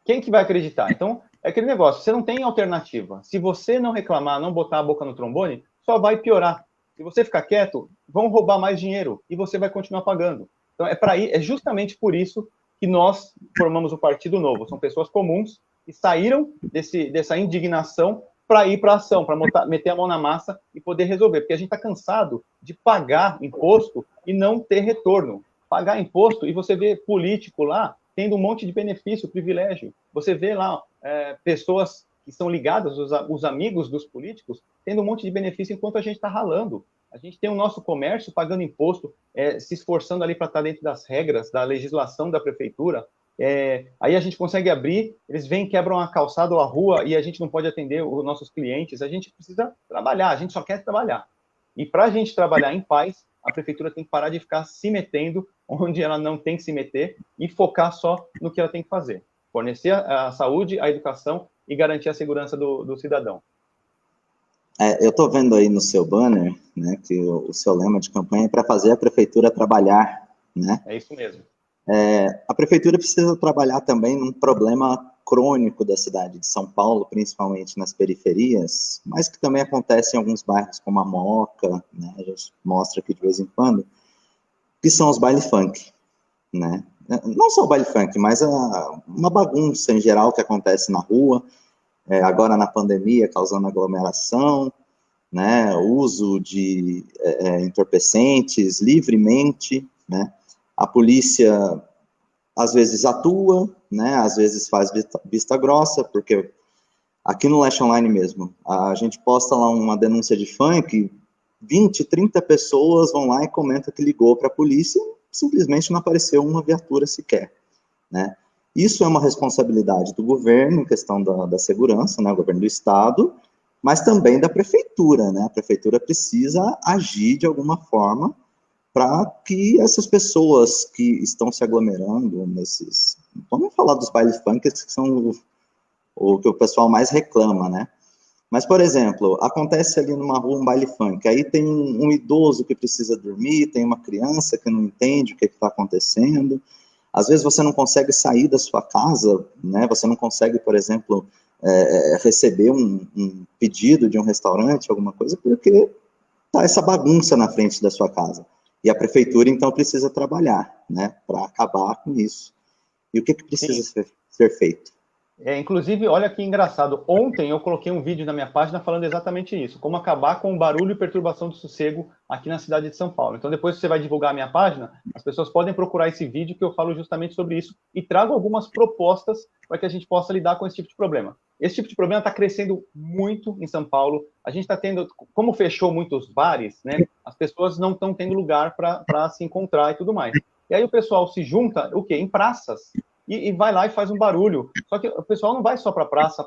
quem que vai acreditar? Então, é aquele negócio, você não tem alternativa. Se você não reclamar, não botar a boca no trombone, só vai piorar. Se você ficar quieto, vão roubar mais dinheiro e você vai continuar pagando. Então, é justamente por isso que nós formamos o Partido Novo. São pessoas comuns que saíram dessa indignação para ir para a ação, para meter a mão na massa e poder resolver. Porque a gente está cansado de pagar imposto e não ter retorno. Pagar imposto e você vê político lá tendo um monte de benefício, privilégio. Você vê lá pessoas que são ligadas, os amigos dos políticos, tendo um monte de benefício enquanto a gente está ralando. A gente tem o nosso comércio pagando imposto, se esforçando ali para estar dentro das regras, da legislação da prefeitura. Aí a gente consegue abrir, eles vêm, quebram a calçada ou a rua e a gente não pode atender os nossos clientes. A gente precisa trabalhar, a gente só quer trabalhar. E para a gente trabalhar em paz, a prefeitura tem que parar de ficar se metendo onde ela não tem que se meter e focar só no que ela tem que fazer. Fornecer a saúde, a educação e garantir a segurança do cidadão. Eu estou vendo aí no seu banner, né, que o seu lema de campanha é para fazer a prefeitura trabalhar, né? É isso mesmo. A prefeitura precisa trabalhar também num problema crônico da cidade de São Paulo, principalmente nas periferias, mas que também acontece em alguns bairros como a Moca, né, a gente mostra aqui de vez em quando, que são os baile funk, né? Não só o baile funk, mas uma bagunça em geral que acontece na rua, agora na pandemia, causando aglomeração, né, uso de entorpecentes livremente, né? A polícia às vezes atua, né, às vezes faz vista grossa, porque aqui no Leste Online mesmo, a gente posta lá uma denúncia de funk, 20, 30 pessoas vão lá e comentam que ligou para a polícia, simplesmente não apareceu uma viatura sequer, né. Isso é uma responsabilidade do governo, em questão da segurança, né, o governo do estado, mas também da prefeitura, né, a prefeitura precisa agir de alguma forma para que essas pessoas que estão se aglomerando nesses... Vamos falar dos bailes funk, que são o que o pessoal mais reclama, né? Mas, por exemplo, acontece ali numa rua um baile funk, aí tem um idoso que precisa dormir, tem uma criança que não entende o que está acontecendo, às vezes você não consegue sair da sua casa, né? Você não consegue, por exemplo, receber um pedido de um restaurante, alguma coisa, porque tá essa bagunça na frente da sua casa. E a prefeitura, então, precisa trabalhar, né, para acabar com isso. E o que precisa ser feito? Inclusive, olha que engraçado, ontem eu coloquei um vídeo na minha página falando exatamente isso, como acabar com o barulho e perturbação do sossego aqui na cidade de São Paulo. Então, depois que você vai divulgar a minha página, as pessoas podem procurar esse vídeo que eu falo justamente sobre isso e trago algumas propostas para que a gente possa lidar com esse tipo de problema. Esse tipo de problema está crescendo muito em São Paulo. A gente está tendo, como fechou muitos bares, né, as pessoas não estão tendo lugar para se encontrar e tudo mais. E aí o pessoal se junta, o quê? Em praças. E vai lá e faz um barulho. Só que o pessoal não vai só para a praça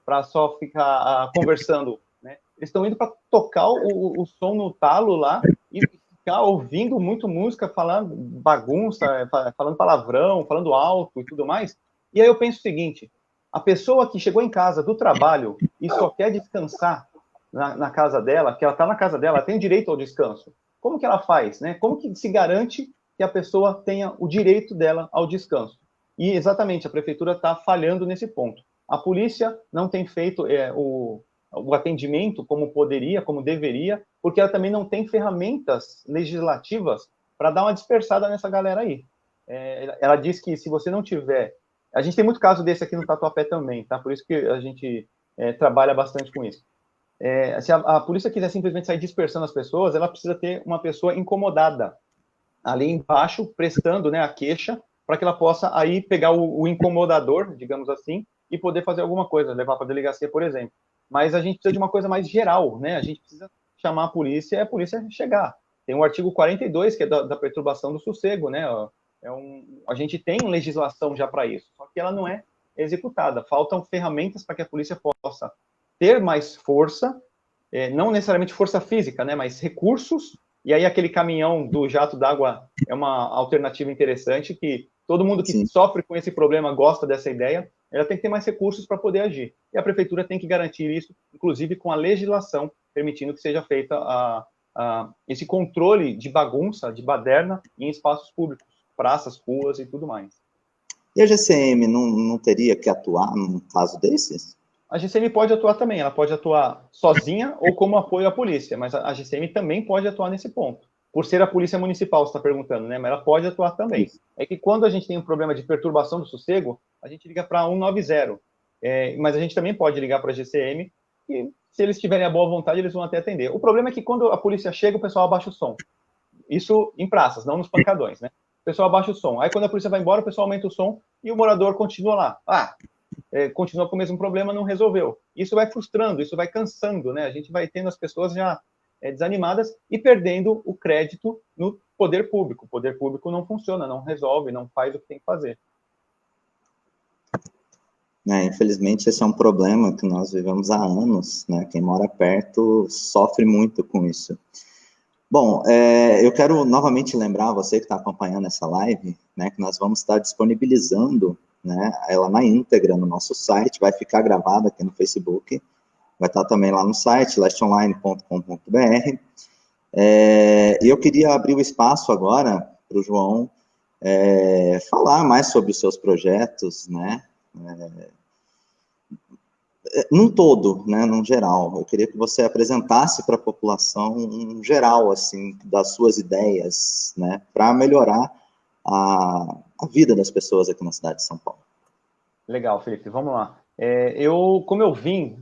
para só ficar conversando, né? Eles estão indo para tocar o som no talo lá e ficar ouvindo muito música, falando bagunça, falando palavrão, falando alto e tudo mais. E aí eu penso o seguinte, a pessoa que chegou em casa do trabalho e só quer descansar na casa dela, que ela está na casa dela, tem direito ao descanso. Como que ela faz, né? Como que se garante que a pessoa tenha o direito dela ao descanso? E, exatamente, a prefeitura está falhando nesse ponto. A polícia não tem feito o atendimento como poderia, como deveria, porque ela também não tem ferramentas legislativas para dar uma dispersada nessa galera aí. ela diz que se você não tiver... A gente tem muito caso desse aqui no Tatuapé também, tá? Por isso que a gente trabalha bastante com isso. Se a polícia quiser simplesmente sair dispersando as pessoas, ela precisa ter uma pessoa incomodada ali embaixo, prestando, né, a queixa, para que ela possa aí pegar o incomodador, digamos assim, e poder fazer alguma coisa, levar para a delegacia, por exemplo. Mas a gente precisa de uma coisa mais geral, né? A gente precisa chamar a polícia e a polícia chegar. Tem o artigo 42, que é da perturbação do sossego, né? A gente tem legislação já para isso, só que ela não é executada. Faltam ferramentas para que a polícia possa ter mais força, não necessariamente força física, né? Mas recursos. E aí aquele caminhão do jato d'água é uma alternativa interessante, que todo mundo que Sim. sofre com esse problema gosta dessa ideia. Ela tem que ter mais recursos para poder agir. E a prefeitura tem que garantir isso, inclusive com a legislação, permitindo que seja feita esse controle de bagunça, de baderna, em espaços públicos, praças, ruas e tudo mais. E a GCM não teria que atuar num caso desses? A GCM pode atuar também, ela pode atuar sozinha ou como apoio à polícia, mas a GCM também pode atuar nesse ponto. Por ser a polícia municipal, você está perguntando, né? Mas ela pode atuar também. Isso. É que quando a gente tem um problema de perturbação do sossego, a gente liga para 190. Mas a gente também pode ligar para a GCM e, se eles tiverem a boa vontade, eles vão até atender. O problema é que quando a polícia chega, o pessoal abaixa o som. Isso em praças, não nos pancadões, né? O pessoal abaixa o som. Aí quando a polícia vai embora, o pessoal aumenta o som e o morador continua lá. Continua com o mesmo problema, não resolveu. Isso vai frustrando, isso vai cansando, né? A gente vai tendo as pessoas já desanimadas e perdendo o crédito no poder público. O poder público não funciona, não resolve, não faz o que tem que fazer. Infelizmente, esse é um problema que nós vivemos há anos, né? Quem mora perto sofre muito com isso. Bom, eu quero novamente lembrar você que está acompanhando essa live, né, que nós vamos estar disponibilizando, né, ela na íntegra no nosso site, vai ficar gravada aqui no Facebook, vai estar também lá no site, lestonline.com.br. E eu queria abrir o espaço agora para o João falar mais sobre os seus projetos, né, num todo, né, num geral. Eu queria que você apresentasse para a população um geral, assim, das suas ideias, né, para melhorar a vida das pessoas aqui na cidade de São Paulo. Legal, Felipe, vamos lá. Como eu vim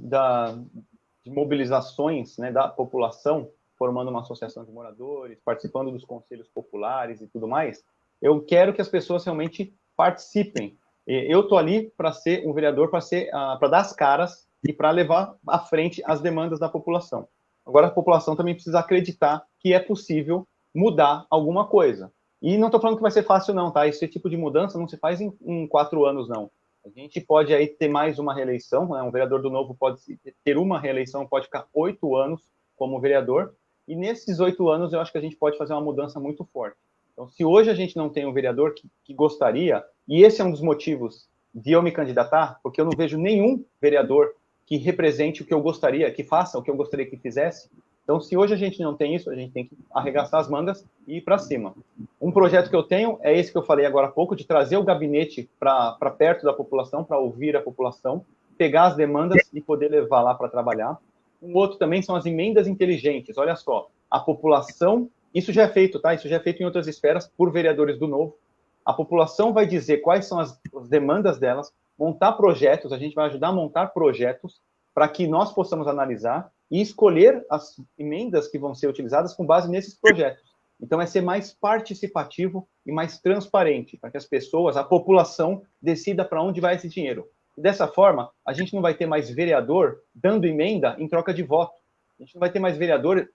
de mobilizações, né, da população, formando uma associação de moradores, participando dos conselhos populares e tudo mais, eu quero que as pessoas realmente participem. Eu estou ali para ser um vereador, para dar as caras e para levar à frente as demandas da população. Agora, a população também precisa acreditar que é possível mudar alguma coisa. E não estou falando que vai ser fácil, não, tá? Esse tipo de mudança não se faz em 4 anos, não. A gente pode aí ter mais uma reeleição, né? Um vereador do Novo pode ter uma reeleição, pode ficar 8 anos como vereador, e nesses 8 anos eu acho que a gente pode fazer uma mudança muito forte. Então, se hoje a gente não tem um vereador que gostaria, e esse é um dos motivos de eu me candidatar, porque eu não vejo nenhum vereador que represente o que eu gostaria, que faça o que eu gostaria que fizesse. Então, se hoje a gente não tem isso, a gente tem que arregaçar as mangas e ir para cima. Um projeto que eu tenho é esse que eu falei agora há pouco, de trazer o gabinete para perto da população, para ouvir a população, pegar as demandas e poder levar lá para trabalhar. Um outro também são as emendas inteligentes. Olha só, a população... Isso já é feito, tá? Isso já é feito em outras esferas por vereadores do Novo. A população vai dizer quais são as demandas delas, montar projetos, a gente vai ajudar a montar projetos para que nós possamos analisar e escolher as emendas que vão ser utilizadas com base nesses projetos. Então, é ser mais participativo e mais transparente, para que as pessoas, a população, decida para onde vai esse dinheiro. E dessa forma, a gente não vai ter mais vereador dando emenda em troca de voto. A gente não vai ter mais vereador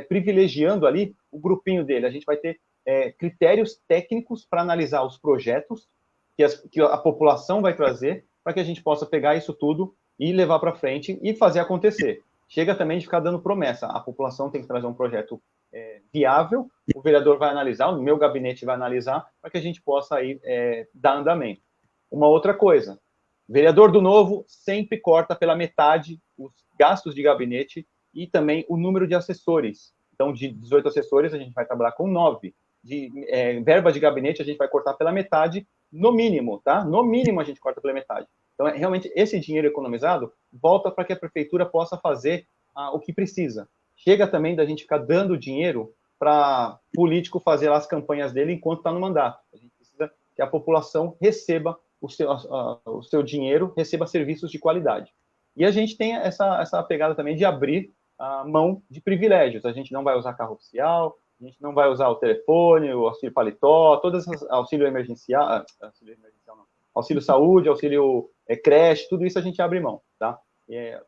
privilegiando ali o grupinho dele. A gente vai ter critérios técnicos para analisar os projetos que a população vai trazer, para que a gente possa pegar isso tudo e levar para frente e fazer acontecer. Chega também de ficar dando promessa. A população tem que trazer um projeto viável, o vereador vai analisar, o meu gabinete vai analisar, para que a gente possa aí dar andamento. Uma outra coisa, vereador do Novo sempre corta pela metade os gastos de gabinete e também o número de assessores. Então, de 18 assessores, a gente vai trabalhar com 9. De verba de gabinete, a gente vai cortar pela metade, no mínimo, tá? No mínimo, a gente corta pela metade. Então, realmente, esse dinheiro economizado volta para que a prefeitura possa fazer o que precisa. Chega também da gente ficar dando dinheiro para político fazer lá as campanhas dele enquanto está no mandato. A gente precisa que a população receba o seu dinheiro, receba serviços de qualidade. E a gente tem essa pegada também de abrir a mão de privilégios. A gente não vai usar carro oficial, a gente não vai usar o telefone, o auxílio paletó, todas as auxílio emergencial não, auxílio saúde, auxílio creche, tudo isso a gente abre mão, tá?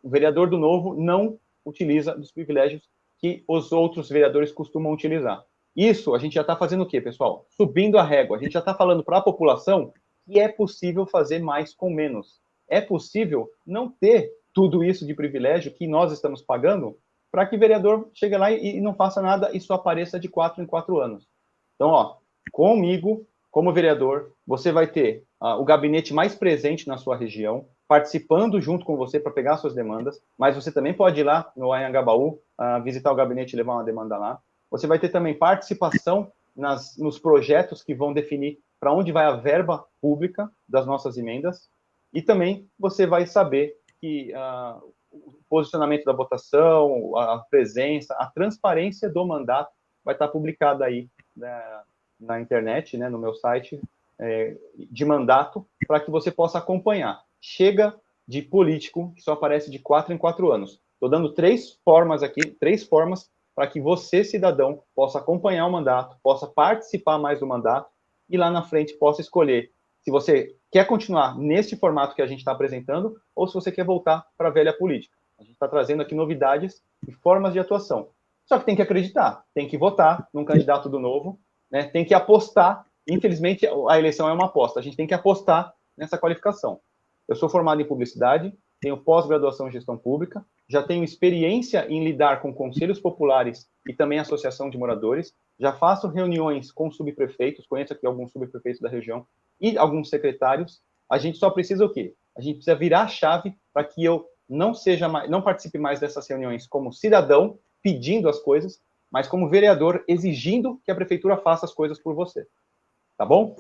O vereador do Novo não utiliza dos privilégios que os outros vereadores costumam utilizar. Isso a gente já está fazendo o quê, pessoal? Subindo a régua. A gente já está falando para a população que é possível fazer mais com menos. É possível não ter tudo isso de privilégio que nós estamos pagando para que o vereador chegue lá e não faça nada e só apareça de 4 em 4 anos. Então, ó, comigo, como vereador, você vai ter o gabinete mais presente na sua região, participando junto com você para pegar suas demandas, mas você também pode ir lá no Anhangabaú, visitar o gabinete e levar uma demanda lá. Você vai ter também participação nos projetos que vão definir para onde vai a verba pública das nossas emendas, e também você vai saber que o posicionamento da votação, a presença, a transparência do mandato vai estar publicada aí na internet, né, no meu site de mandato, para que você possa acompanhar. Chega de político que só aparece de 4 em 4 anos. Estou dando 3 formas aqui, 3 formas para que você, cidadão, possa acompanhar o mandato, possa participar mais do mandato e lá na frente possa escolher se você quer continuar neste formato que a gente está apresentando ou se você quer voltar para a velha política. A gente está trazendo aqui novidades e formas de atuação. Só que tem que acreditar, tem que votar num candidato do Novo, né? Tem que apostar. Infelizmente, a eleição é uma aposta. A gente tem que apostar nessa qualificação. Eu sou formado em publicidade, tenho pós-graduação em gestão pública, já tenho experiência em lidar com conselhos populares e também associação de moradores, já faço reuniões com subprefeitos, conheço aqui alguns subprefeitos da região e alguns secretários. A gente só precisa o quê? A gente precisa virar a chave para que eu não participe mais dessas reuniões como cidadão, pedindo as coisas, mas como vereador, exigindo que a prefeitura faça as coisas por você. Tá bom?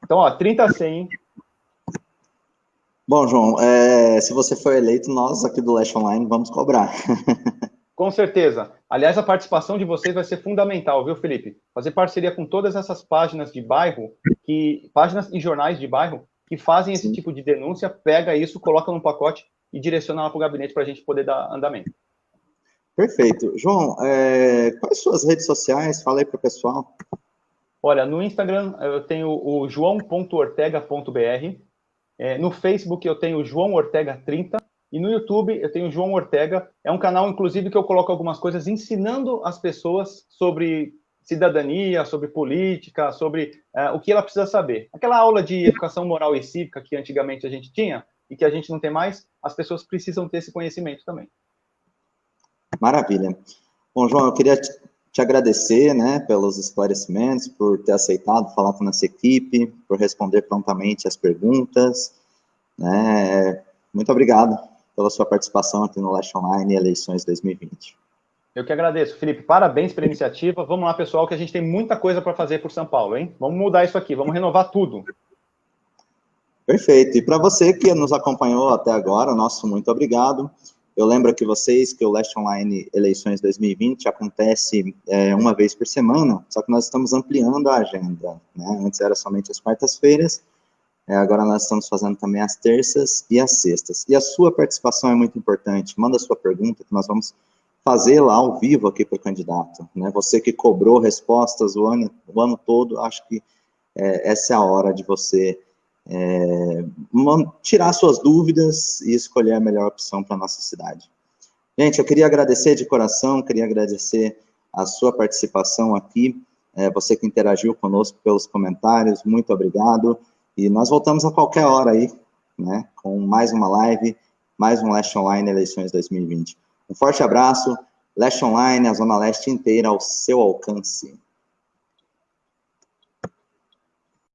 Então, ó, 30 a 100, hein? Bom, João, se você for eleito, nós aqui do Leste Online vamos cobrar. Com certeza. Aliás, a participação de vocês vai ser fundamental, viu, Felipe? Fazer parceria com todas essas páginas de bairro, páginas e jornais de bairro, que fazem esse tipo de denúncia, pega isso, coloca num pacote e direciona lá para o gabinete para a gente poder dar andamento. Perfeito. João, quais suas redes sociais? Fala aí para o pessoal. Olha, no Instagram eu tenho o joão.ortega.br, no Facebook eu tenho João Ortega 30, e no YouTube eu tenho João Ortega. É um canal, inclusive, que eu coloco algumas coisas ensinando as pessoas sobre cidadania, sobre política, sobre o que ela precisa saber. Aquela aula de educação moral e cívica que antigamente a gente tinha e que a gente não tem mais, as pessoas precisam ter esse conhecimento também. Maravilha. Bom, João, eu queria te agradecer, né, pelos esclarecimentos, por ter aceitado falar com a nossa equipe, por responder prontamente as perguntas, né, muito obrigado pela sua participação aqui no Leste Online Eleições 2020. Eu que agradeço, Felipe, parabéns pela iniciativa, vamos lá, pessoal, que a gente tem muita coisa para fazer por São Paulo, hein? Vamos mudar isso aqui, vamos renovar tudo. Perfeito, e para você que nos acompanhou até agora, nosso muito obrigado. Eu lembro aqui vocês que o Leste Online Eleições 2020 acontece uma vez por semana, só que nós estamos ampliando a agenda, né? Antes era somente as quartas-feiras, agora nós estamos fazendo também as terças e as sextas. E a sua participação é muito importante, manda a sua pergunta que nós vamos fazer lá ao vivo aqui para o candidato, né? Você que cobrou respostas o ano todo, acho que essa é a hora de você tirar suas dúvidas e escolher a melhor opção para a nossa cidade. Gente, eu queria agradecer de coração, queria agradecer a sua participação aqui, você que interagiu conosco pelos comentários, muito obrigado, e nós voltamos a qualquer hora aí, né, com mais uma live, mais um Leste Online Eleições 2020. Um forte abraço, Leste Online, a Zona Leste inteira ao seu alcance.